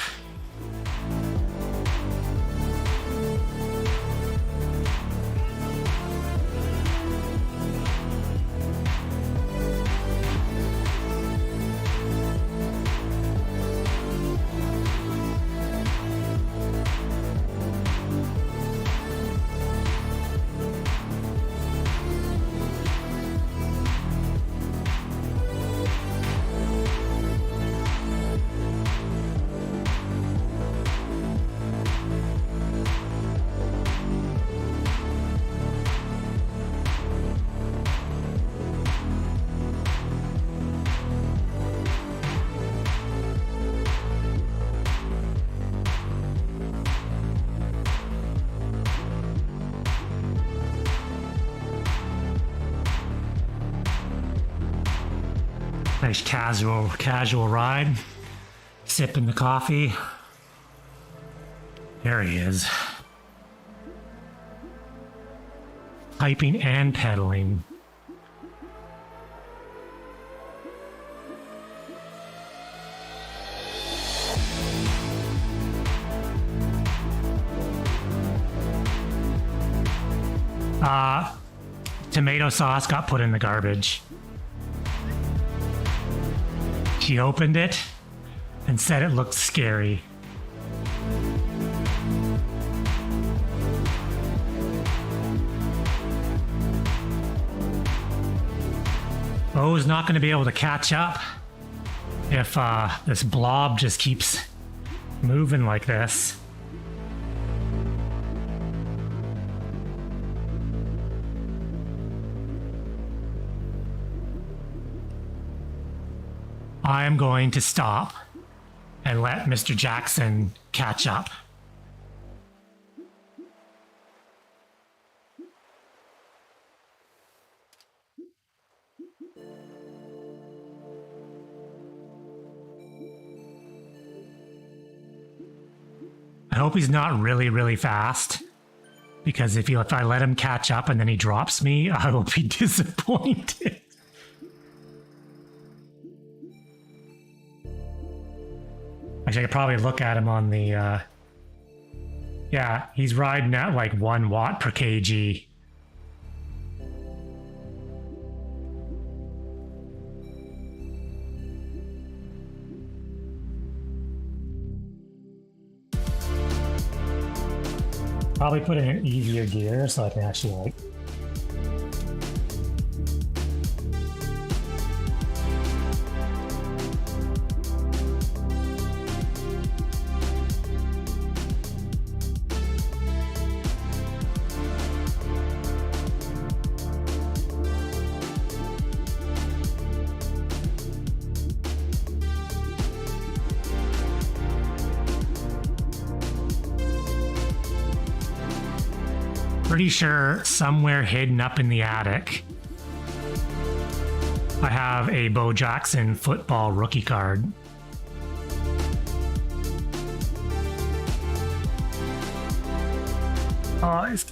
Nice casual ride. Sipping the coffee. There he is. Piping and pedaling. Tomato sauce got put in the garbage. She opened it and said it looked scary. Bo's not going to be able to catch up if this blob just keeps moving like this. I am going to stop and let Mr. Jackson catch up. I hope he's not really fast, because if I let him catch up and then he drops me, I will be disappointed. Actually, I could probably look at him on the, yeah, he's riding at like 1 watt per kg Probably put in an easier gear so I can actually like. Pretty sure somewhere hidden up in the attic, I have a Bo Jackson football rookie card. Oh, it's...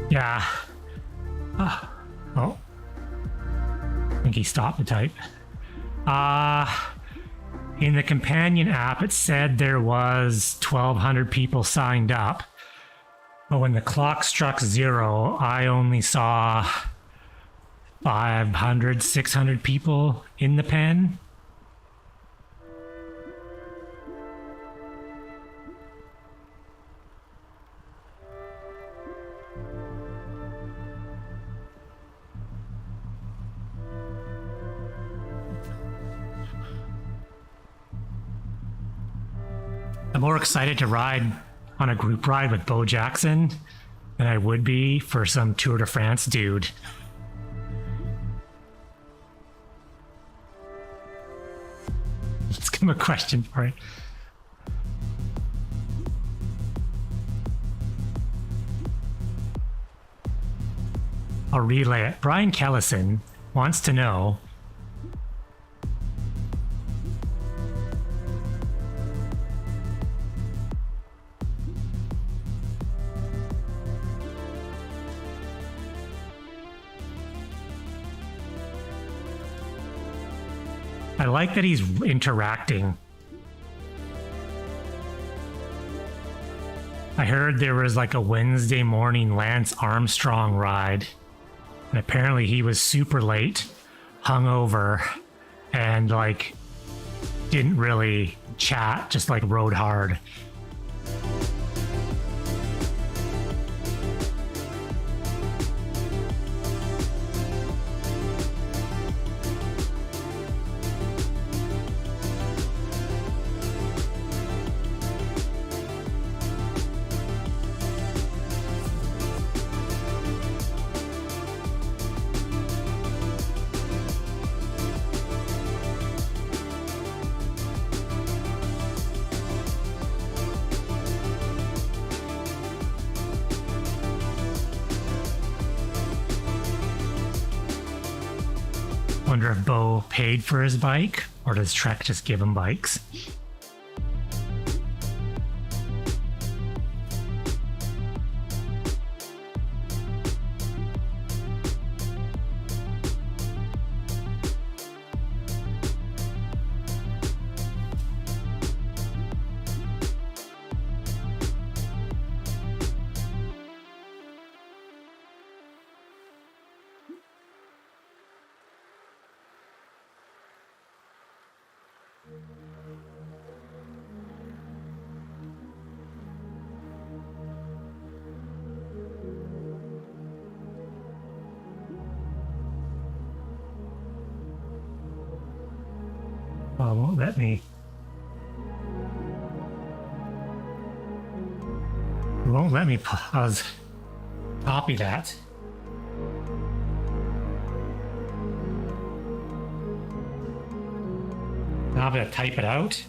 Yeah. Oh. I think he stopped the type. In the companion app, it said there was 1,200 people signed up. But when the clock struck 0, I only saw 500, 600 people in the pen. I'm more excited to ride on a group ride with Bo Jackson than I would be for some Tour de France dude. Let's give him a question for it. I'll relay it. Brian Kellison wants to know, I like that he's interacting. I heard there was like a Wednesday morning Lance Armstrong ride, and apparently he was super late, hungover, and like didn't really chat, just like rode hard. Wonder if Bo paid for his bike, or does Trek just give him bikes? Oh, it won't let me. It won't let me pause. Copy that. Now I'm gonna type it out.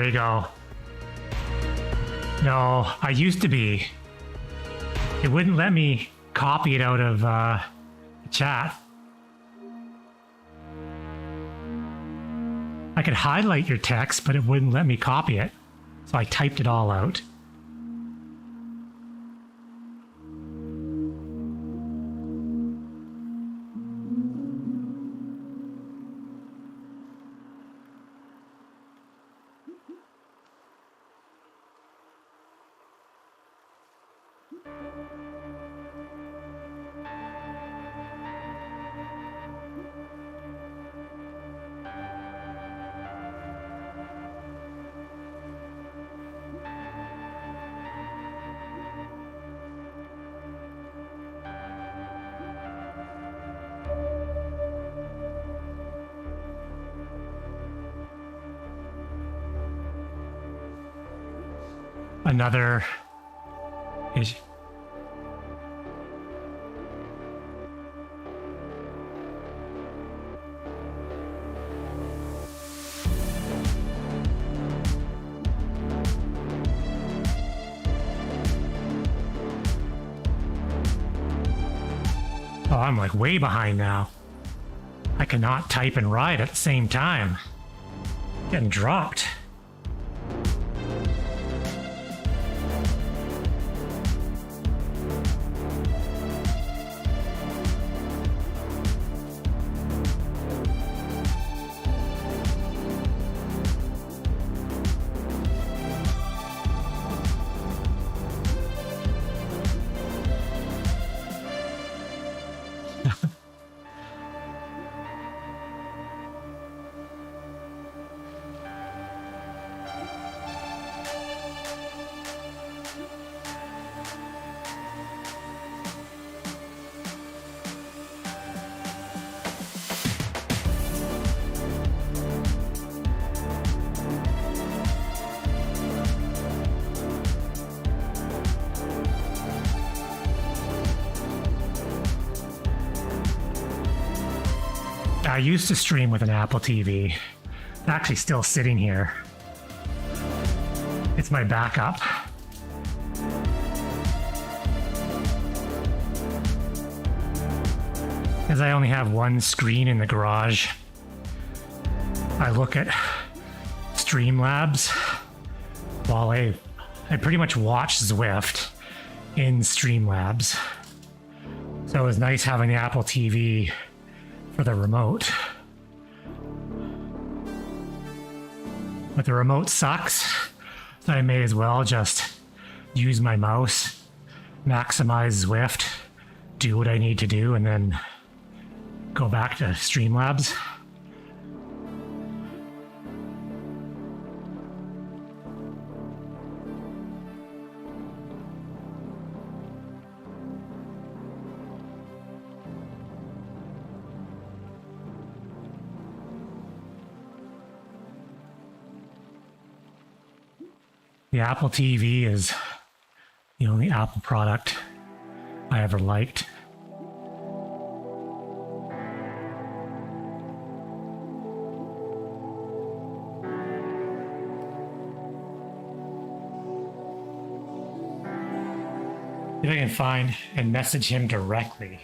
There you go. No, I used to be. It wouldn't let me copy it out of the chat. I could highlight your text, but it wouldn't let me copy it. So I typed it all out. Another is oh, I'm like way behind now. I cannot type and write at the same time. Getting dropped. I used to stream with an Apple TV. It's actually still sitting here. It's my backup. As I only have one screen in the garage, I look at Streamlabs while I pretty much watch Zwift in Streamlabs. So it was nice having the Apple TV for the remote. But the remote sucks, so I may as well just use my mouse, maximize Zwift, do what I need to do, and then go back to Streamlabs. The Apple TV is the only Apple product I ever liked. If I can find and message him directly.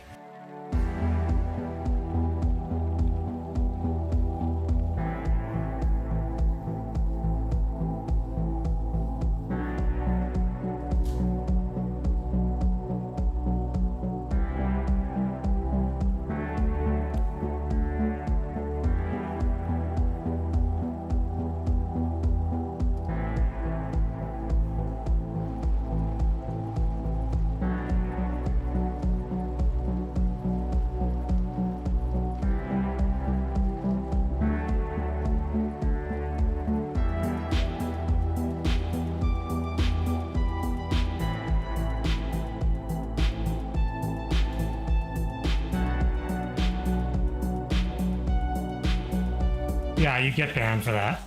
Yeah, you get banned for that.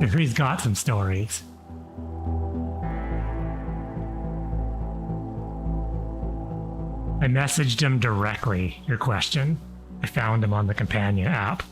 He's got some stories. I messaged him directly, your question. I found him on the Companion app.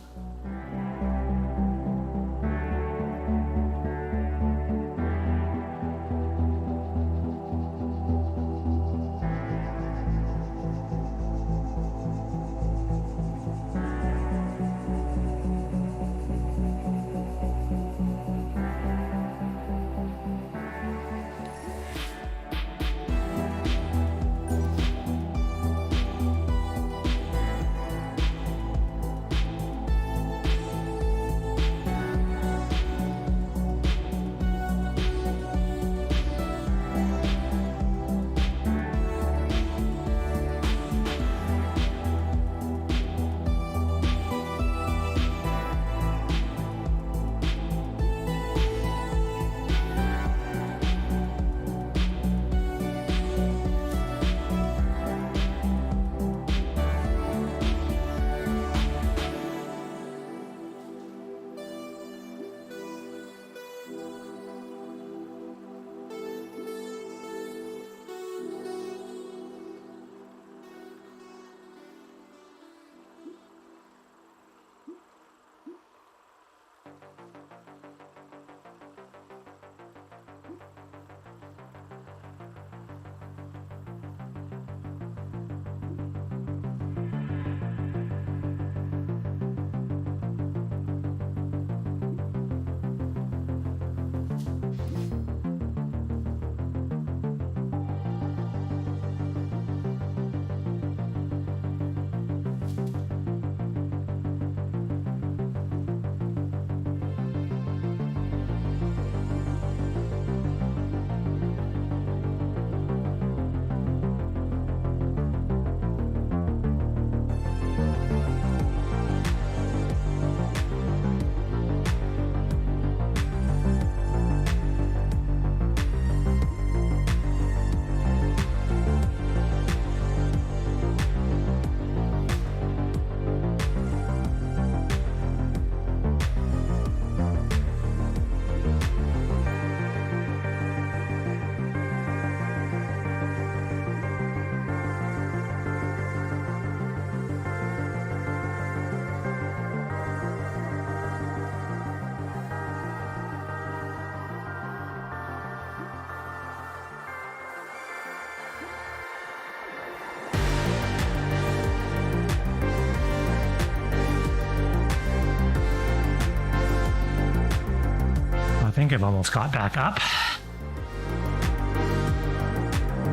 I think I've almost got back up.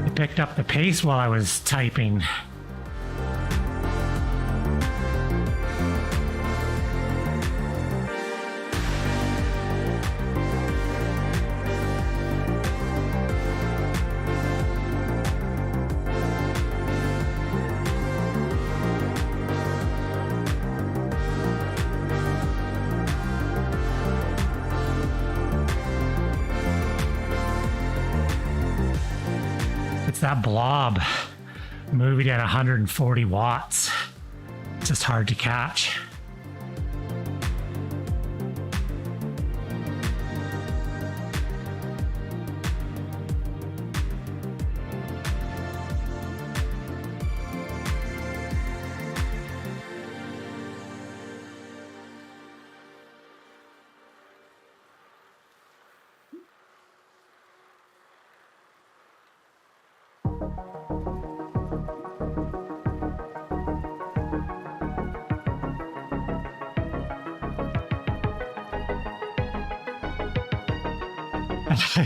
I picked up the pace while I was typing. That Blob movie at 140 watts. It's just hard to catch.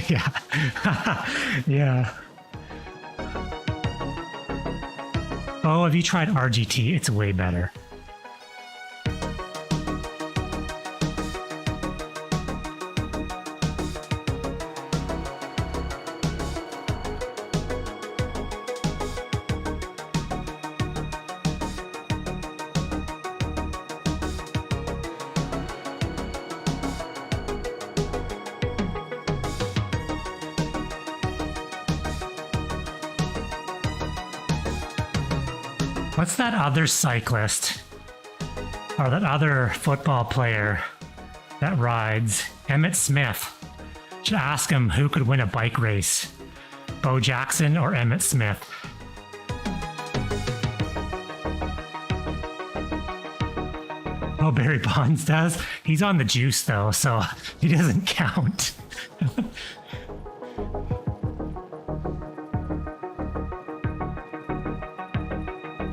Yeah. Yeah. Oh, have you tried RGT? It's way better. What's that other cyclist or that other football player that rides? Emmett Smith. Should ask him who could win a bike race, Bo Jackson or Emmett Smith. Oh, Barry Bonds does? He's on the juice though, so he doesn't count.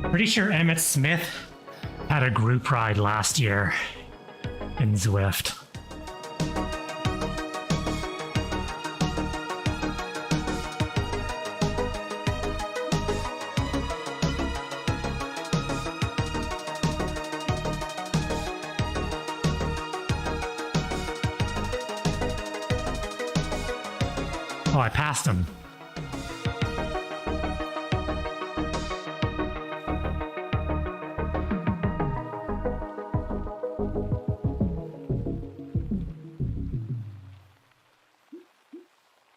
Pretty sure Emmett Smith had a group ride last year in Zwift. Oh, I passed him.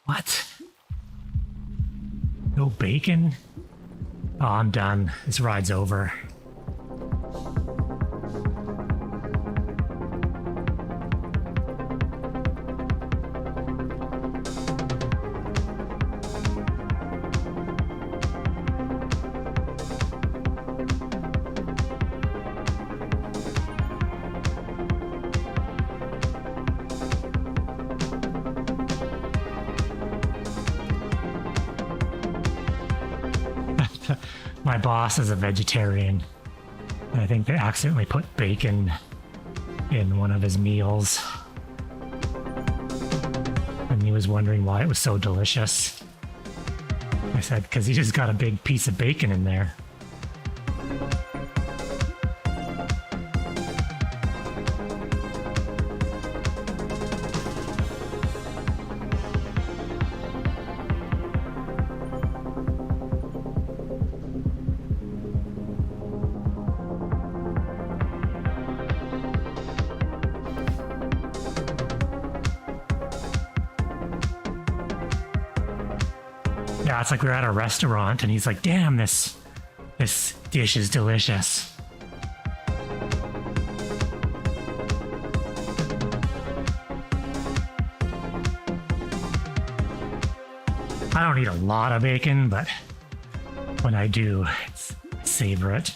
What? No bacon? Oh, I'm done. This ride's over. My boss is a vegetarian. I think they accidentally put bacon in one of his meals. And he was wondering why it was so delicious. I said, because he just got a big piece of bacon in there. Yeah, it's like we're at a restaurant and he's like, damn, this dish is delicious. I don't eat a lot of bacon, but when I do, I savor it.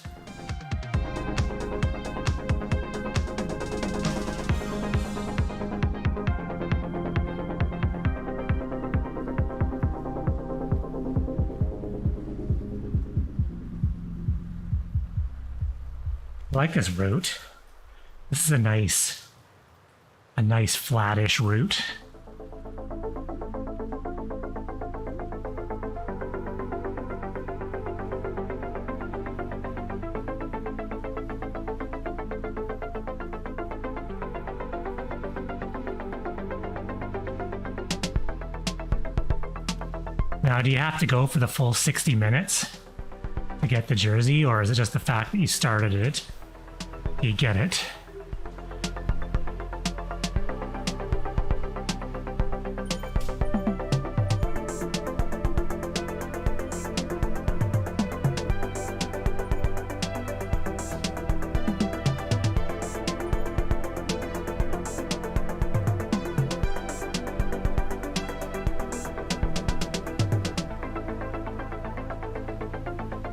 I like this route. This is a nice flattish route. Now, do you have to go for the full 60 minutes to get the jersey, or is it just the fact that you started it? You get it.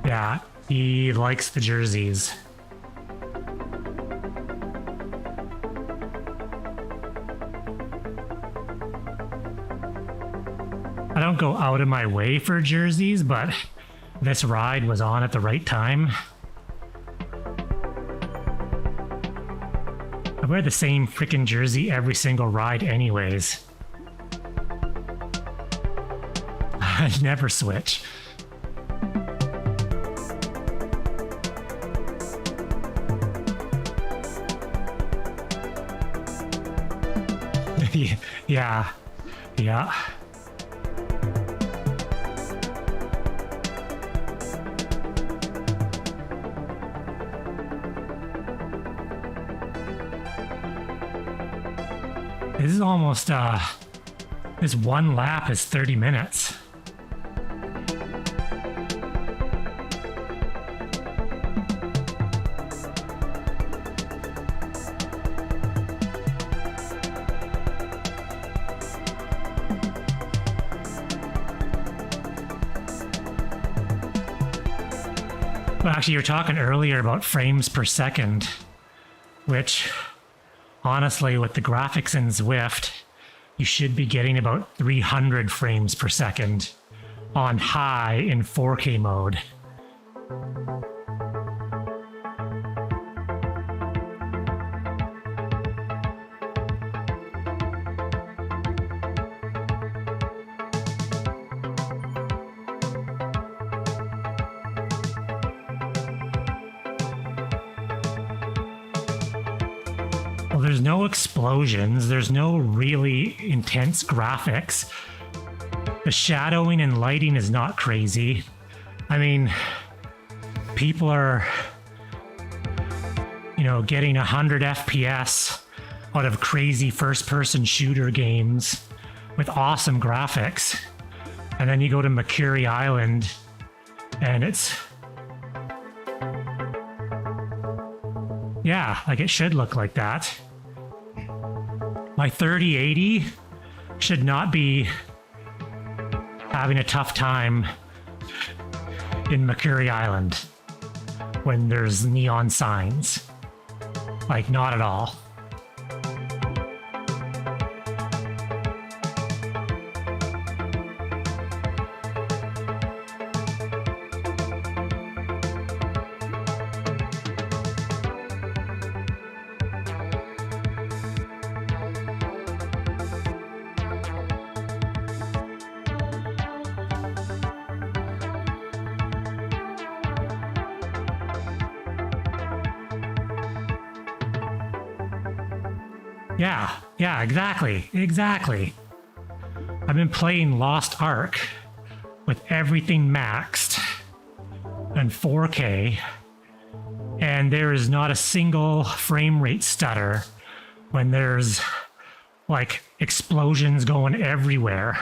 Yeah, he likes the jerseys. I don't go out of my way for jerseys, but this ride was on at the right time. I wear the same freaking jersey every single ride anyways. I never switch. Yeah. This is almost, this one lap is 30 minutes. Well, actually, you were talking earlier about frames per second, which honestly, with the graphics in Zwift, you should be getting about 300 frames per second on high in 4K mode. Well, there's no explosions, there's no really intense graphics. The shadowing and lighting is not crazy. I mean, people are, getting 100 FPS out of crazy first-person shooter games with awesome graphics. And then you go to Mercury Island and it's... yeah, like it should look like that. My 3080 should not be having a tough time in Mercury Island when there's neon signs. Like, not at all. Yeah, exactly. I've been playing Lost Ark with everything maxed and 4K, and there is not a single frame rate stutter when there's like explosions going everywhere.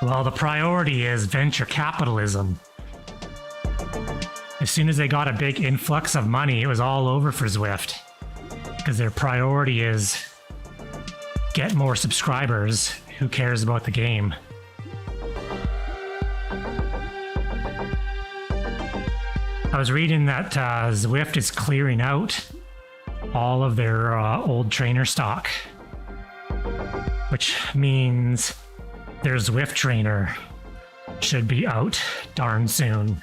Well, the priority is venture capitalism. As soon as they got a big influx of money, it was all over for Zwift. Because their priority is get more subscribers. Who cares about the game? I was reading that Zwift is clearing out all of their old trainer stock, which means their Zwift trainer should be out darn soon.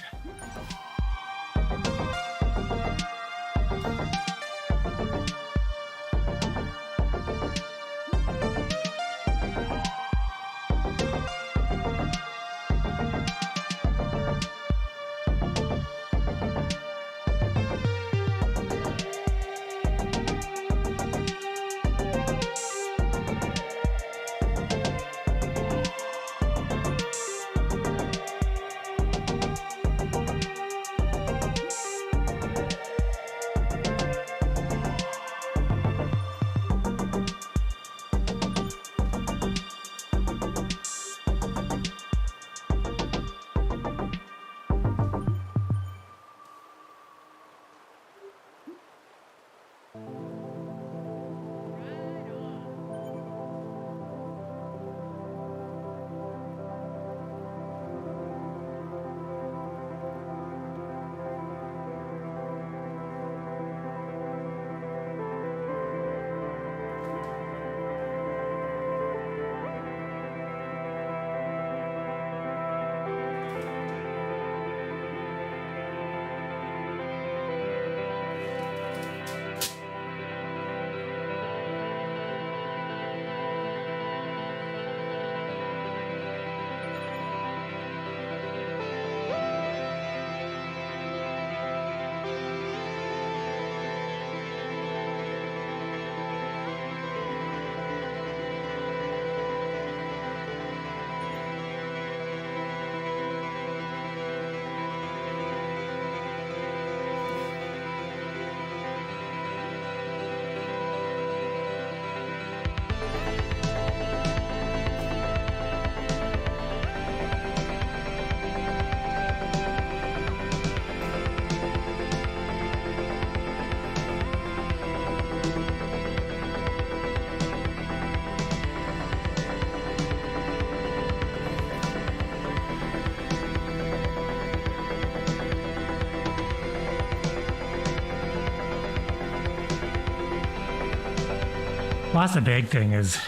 Well, that's the big thing is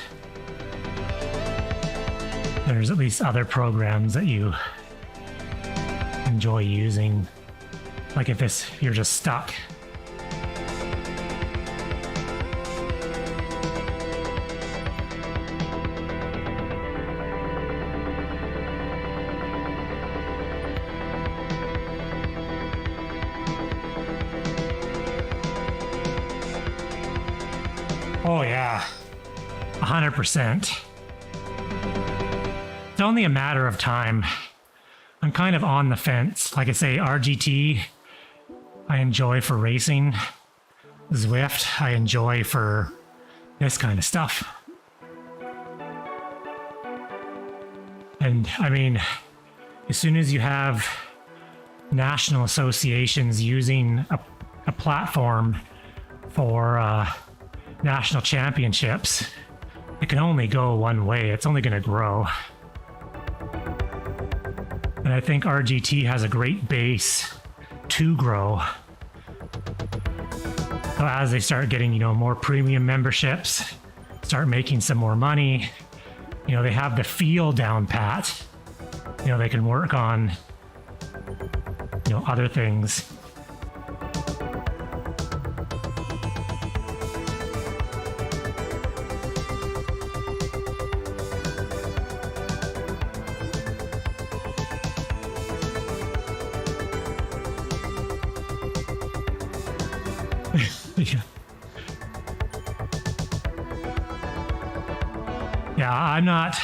there's at least other programs that you enjoy using. Like if you're just stuck. Oh yeah, 100%. It's only a matter of time. I'm kind of on the fence. Like I say, RGT, I enjoy for racing. Zwift, I enjoy for this kind of stuff. And I mean, as soon as you have national associations using a platform for national championships, it can only go one way. It's only going to grow. And I think RGT has a great base to grow. So as they start getting, more premium memberships, start making some more money, they have the feel down pat. They can work on, other things. Yeah, I'm not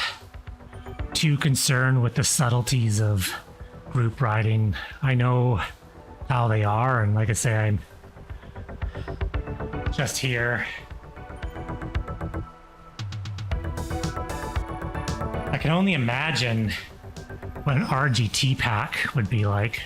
too concerned with the subtleties of group riding. I know how they are, and like I say, I'm just here. I can only imagine what an RGT pack would be like.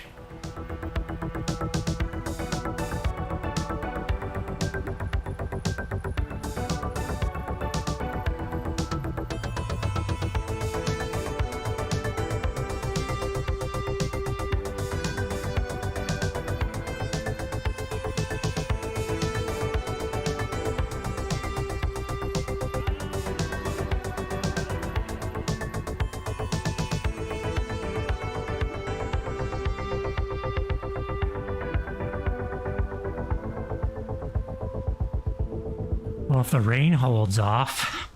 Well, if the rain holds off,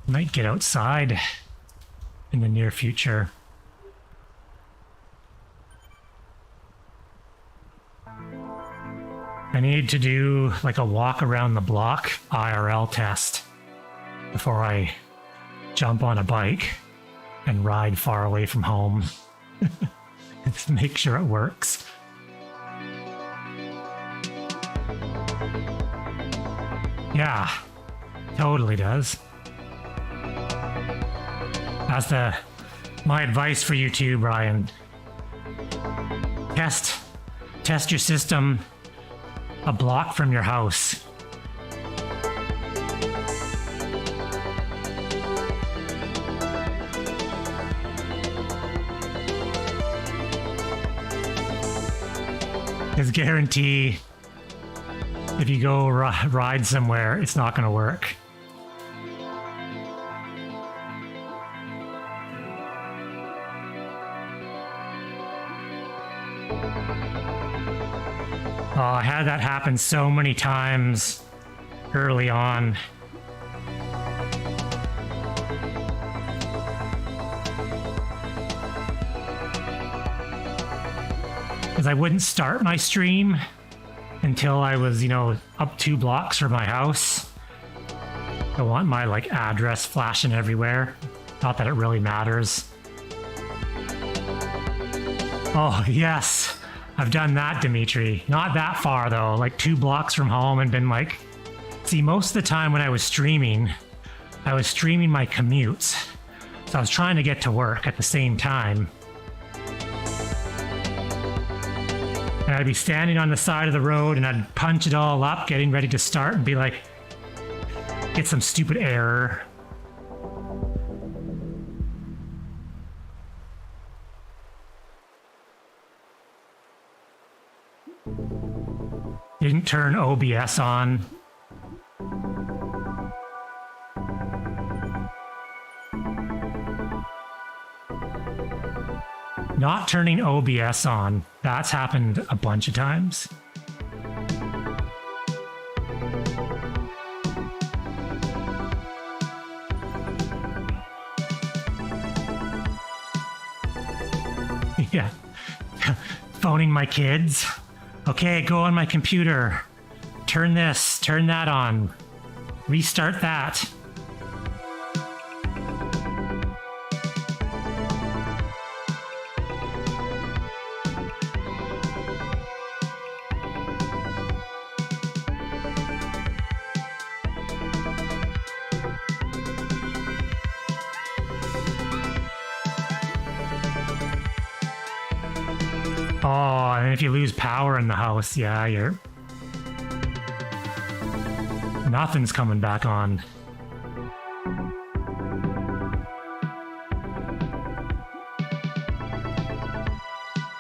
I might get outside in the near future. I need to do like a walk around the block IRL test before I jump on a bike and ride far away from home. Just make sure it works. Yeah, totally does. That's my advice for you too, Brian. Test your system a block from your house. Because guarantee if you go ride somewhere, it's not going to work. Oh, I had that happen so many times early on. Because I wouldn't start my stream until I was, up 2 blocks from my house. I want my address flashing everywhere. Not that it really matters. Oh, yes. I've done that, Dimitri. Not that far though, 2 blocks from home, and been see, most of the time when I was streaming my commutes. So I was trying to get to work at the same time. And I'd be standing on the side of the road and I'd punch it all up, getting ready to start, and be get some stupid error. Didn't turn OBS on. Not turning OBS on, that's happened a bunch of times. Yeah. Phoning my kids. Okay, go on my computer. Turn this, turn that on. Restart that. Oh, and if you lose power in the house, yeah, nothing's coming back on.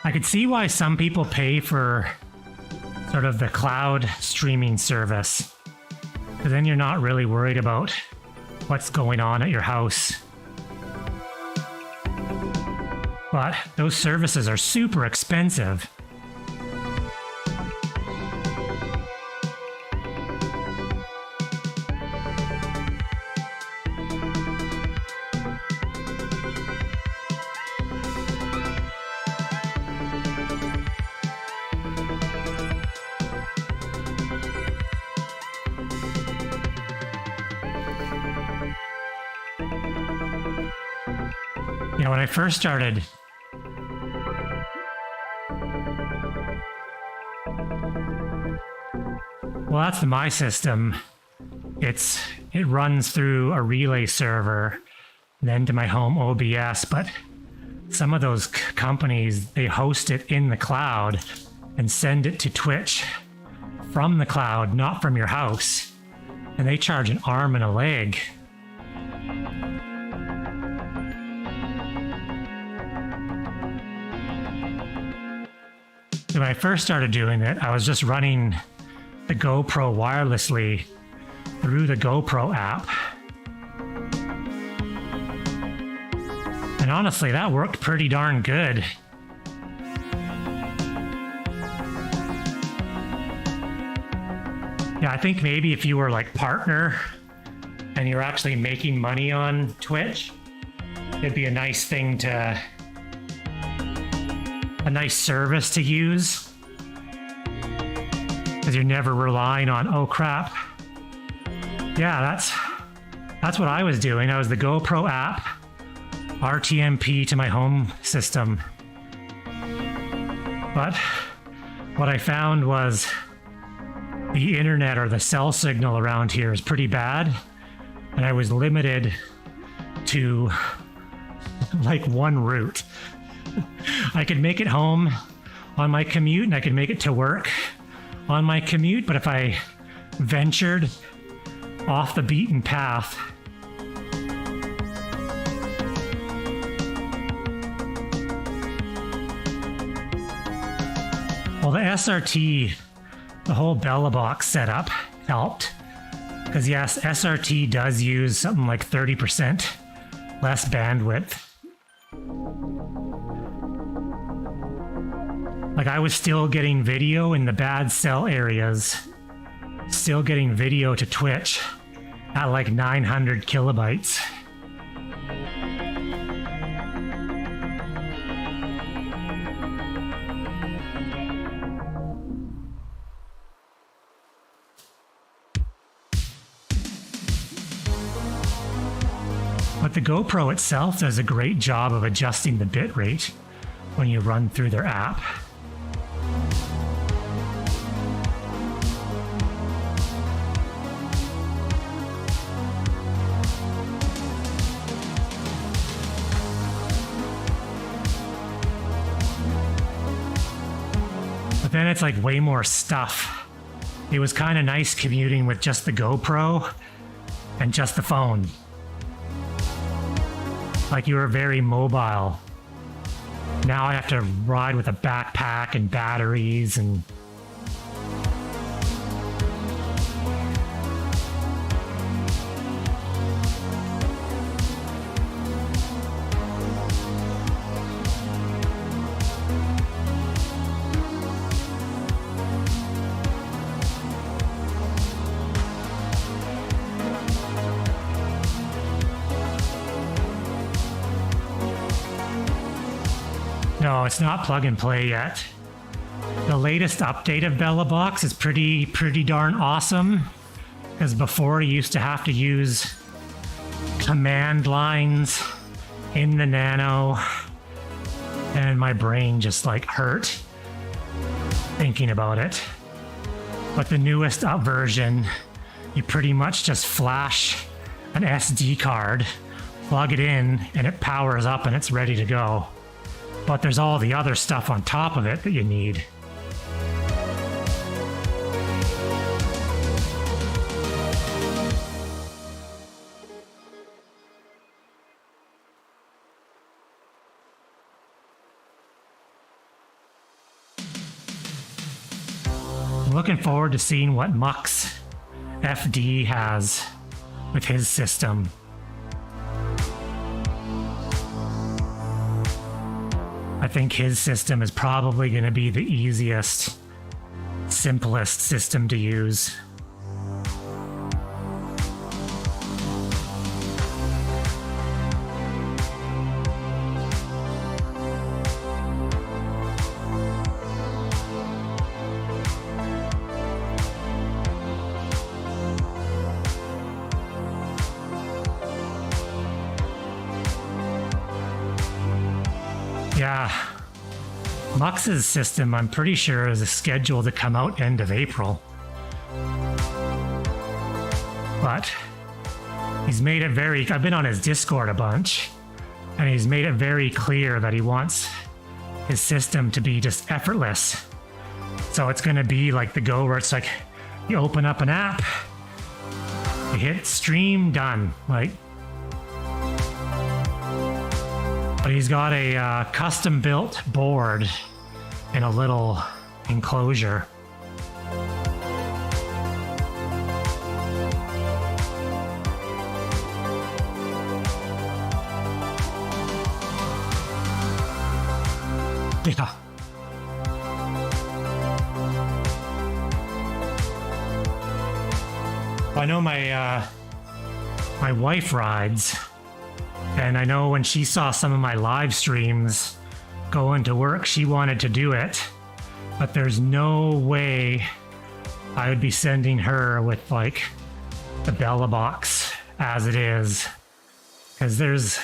I could see why some people pay for sort of the cloud streaming service, because then you're not really worried about what's going on at your house. But those services are super expensive. You know, when I first started, well, that's my system. It runs through a relay server, then to my home OBS, but some of those companies, they host it in the cloud and send it to Twitch from the cloud, not from your house. And they charge an arm and a leg. So when I first started doing it, I was just running the GoPro wirelessly through the GoPro app. And honestly, that worked pretty darn good. Yeah, I think maybe if you were like partner and you're actually making money on Twitch, it'd be a nice thing to, a nice service to use. Because you're never relying on, oh crap. Yeah, that's what I was doing. I was the GoPro app, RTMP to my home system. But what I found was the internet or the cell signal around here is pretty bad. And I was limited to like one route. I could make it home on my commute and I could make it to work on my commute, but if I ventured off the beaten path, well, the SRT, the whole Bella Box setup helped. Because yes, SRT does use something like 30% less bandwidth. Like I was still getting video in the bad cell areas, still getting video to Twitch at like 900 kilobytes. But the GoPro itself does a great job of adjusting the bitrate when you run through their app. But then it's like way more stuff. It was kind of nice commuting with just the GoPro and just the phone. Like you were very mobile. Now I have to ride with a backpack and batteries and No, it's not plug and play yet. The latest update of BellaBox is pretty darn awesome. Because before you used to have to use command lines in the Nano, and my brain just like hurt thinking about it. But the newest up version, you pretty much just flash an SD card, plug it in, and it powers up and it's ready to go. But there's all the other stuff on top of it that you need. I'm looking forward to seeing what Mux FD has with his system. I think his system is probably going to be the easiest, simplest system to use. Yeah, Mux's system, I'm pretty sure, is scheduled to come out end of April. But he's made it very, I've been on his Discord a bunch, and he's made it very clear that he wants his system to be just effortless. So it's going to be like the Go, where it's like you open up an app, you hit stream, done. Like, but he's got a custom built board in a little enclosure. Yeah. I know my wife rides. And I know when she saw some of my live streams going to work, she wanted to do it. But there's no way I would be sending her with like the BellaBox as it is. Because there's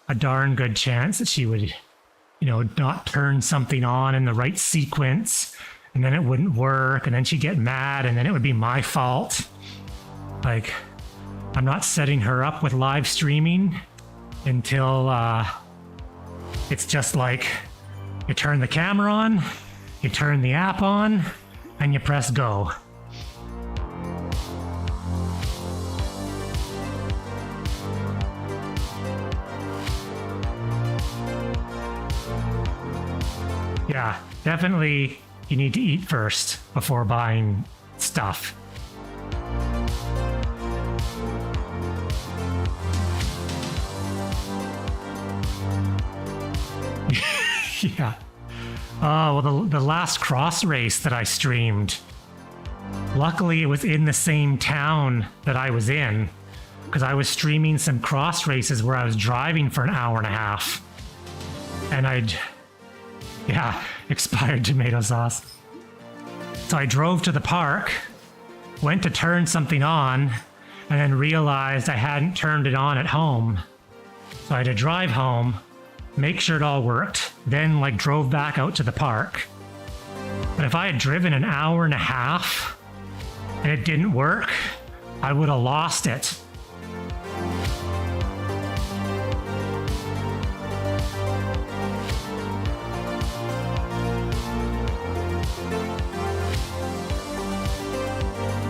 a darn good chance that she would, not turn something on in the right sequence. And then it wouldn't work. And then she'd get mad. And then it would be my fault. Like, I'm not setting her up with live streaming until it's just like you turn the camera on, you turn the app on, and you press go. Yeah, definitely you need to eat first before buying stuff. Yeah. Oh, well, the last cross race that I streamed, luckily it was in the same town that I was in, because I was streaming some cross races where I was driving for an hour and a half. And expired tomato sauce. So I drove to the park, went to turn something on, and then realized I hadn't turned it on at home. So I had to drive home, make sure it all worked, then drove back out to the park. But if I had driven an hour and a half and it didn't work, I would have lost it.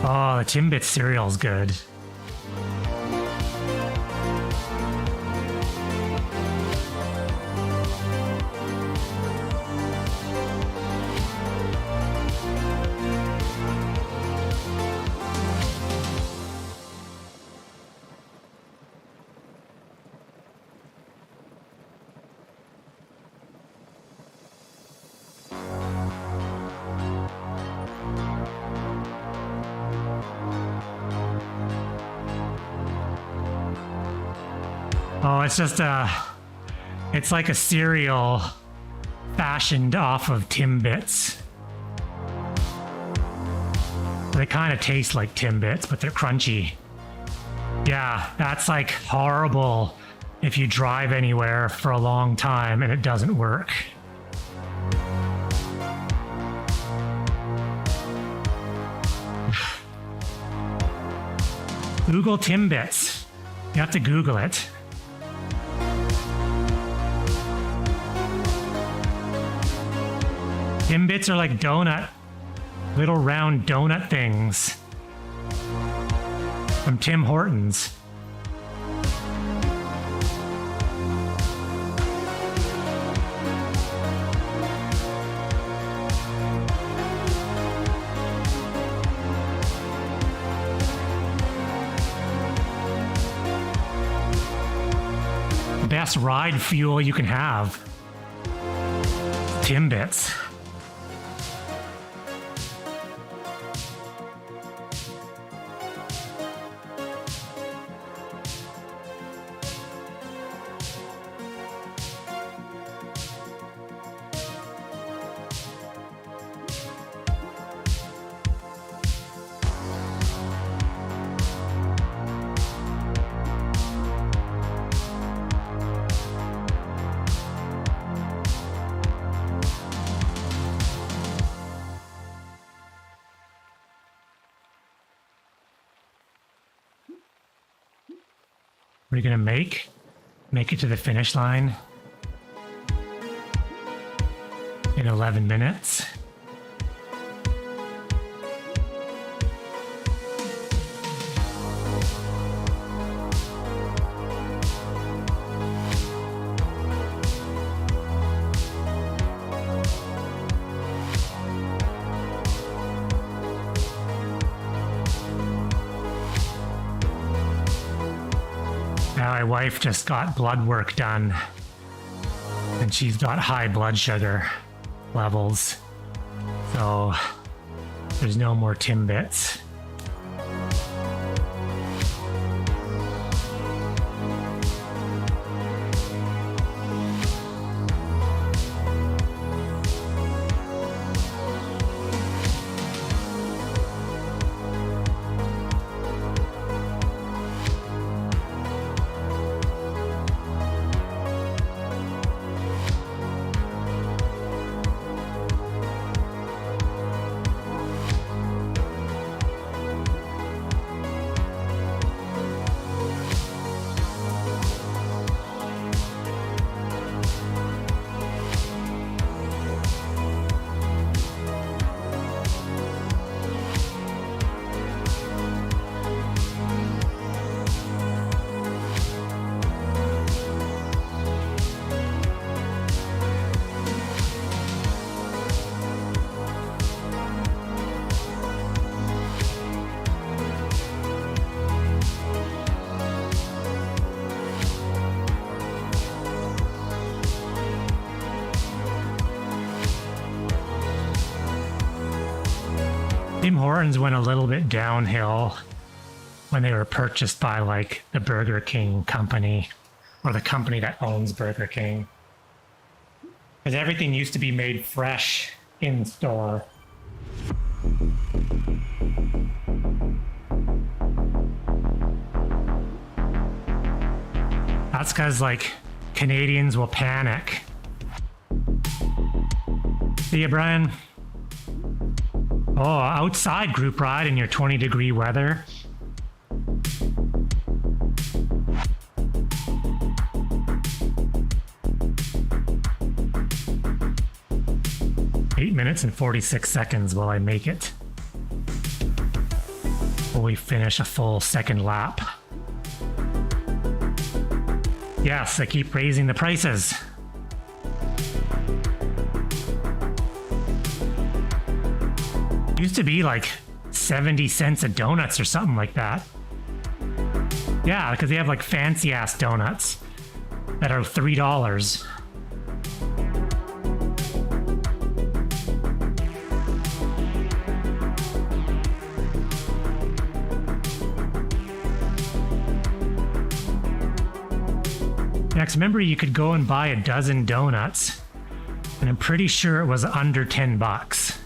Oh, the Timbit cereal's good. Oh, it's just it's like a cereal fashioned off of Timbits. They kind of taste like Timbits, but they're crunchy. Yeah, that's like horrible if you drive anywhere for a long time and it doesn't work. Google Timbits. You have to Google it. Timbits are like little round donut things from Tim Hortons. Best ride fuel you can have. Timbits. What are you gonna make? Make it to the finish line in 11 minutes. My wife just got blood work done and she's got high blood sugar levels, so there's no more Timbits. Tim Hortons went a little bit downhill when they were purchased by like the Burger King company or the company that owns Burger King. Because everything used to be made fresh in store. That's because like Canadians will panic. See ya, Brian. Oh, outside group ride in your 20-degree weather. Eight minutes and 46 seconds while I make it. Will we finish a full second lap? Yes, I keep raising the prices. Used to be like 70 cents a donuts or something like that. Yeah, because they have like fancy ass donuts that are $3. Next, remember you could go and buy a dozen donuts And I'm pretty sure it was under $10.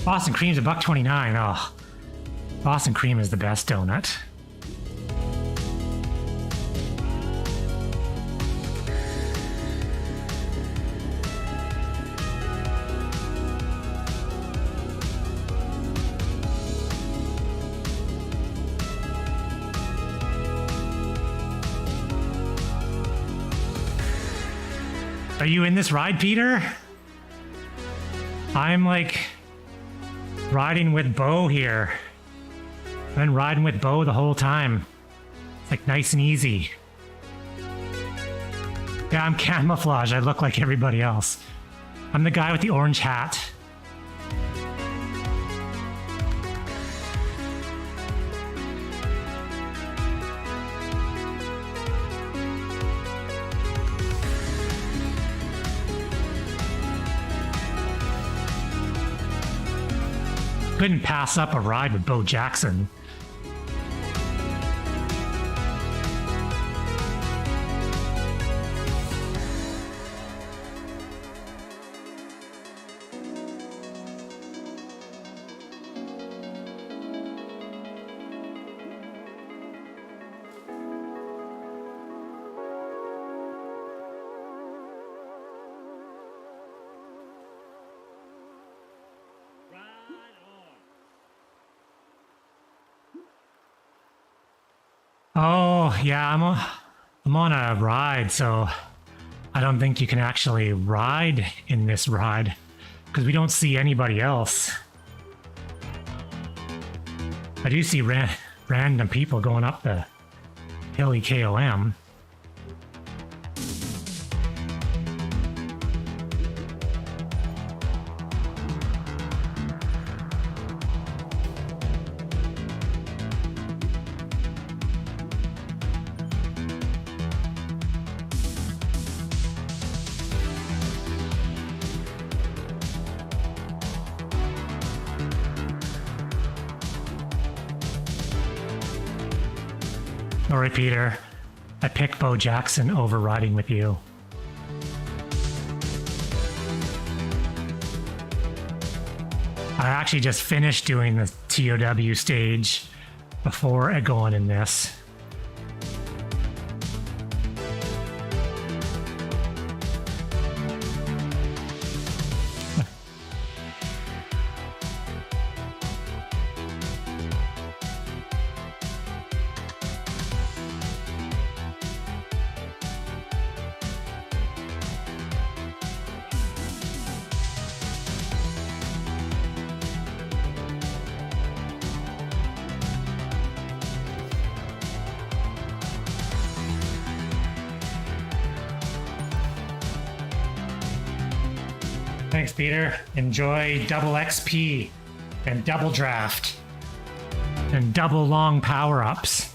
Boston Cream's $1.29. Oh, Boston Cream is the best donut. Are you in this ride, Peter? I'm like riding with Bo here. I've been riding with Bo the whole time. It's like nice and easy. Yeah, I'm camouflage. I look like everybody else. I'm the guy with the orange hat. Couldn't pass up a ride with Bo Jackson. Oh, yeah, I'm on a ride, so I don't think you can actually ride in this ride because we don't see anybody else. I do see random people going up the hilly KOM. All right, Peter. I picked Bo Jackson over riding with you. I actually just finished doing the TOW stage before going in this. Thanks, Peter. Enjoy double XP and double draft and double long power-ups.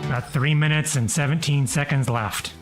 Got 3 minutes and 17 seconds left.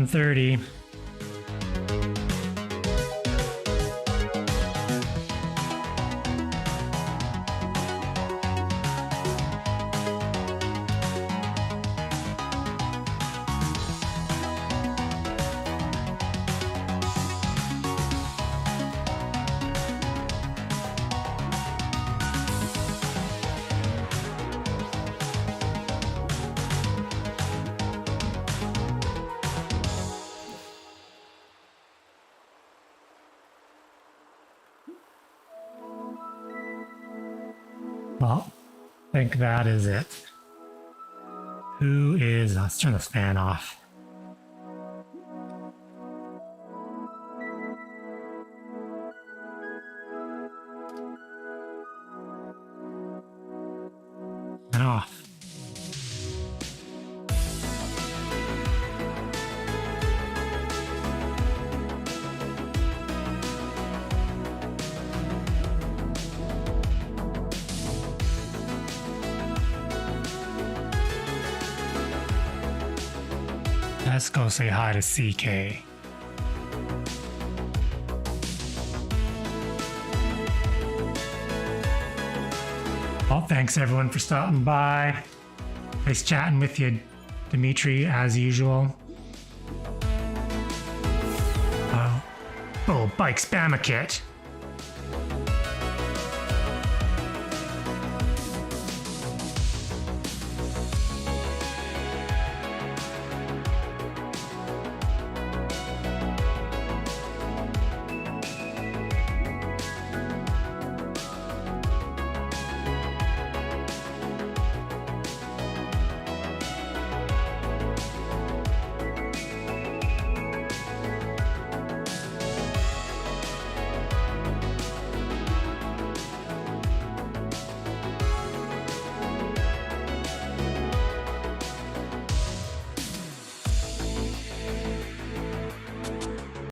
hitting 30. Well, I think that is it. Let's turn this fan off. And off. Let's go say hi to CK. Well, thanks everyone for stopping by. Nice chatting with you, Dimitri, as usual. Oh, Bike Spam a Kit.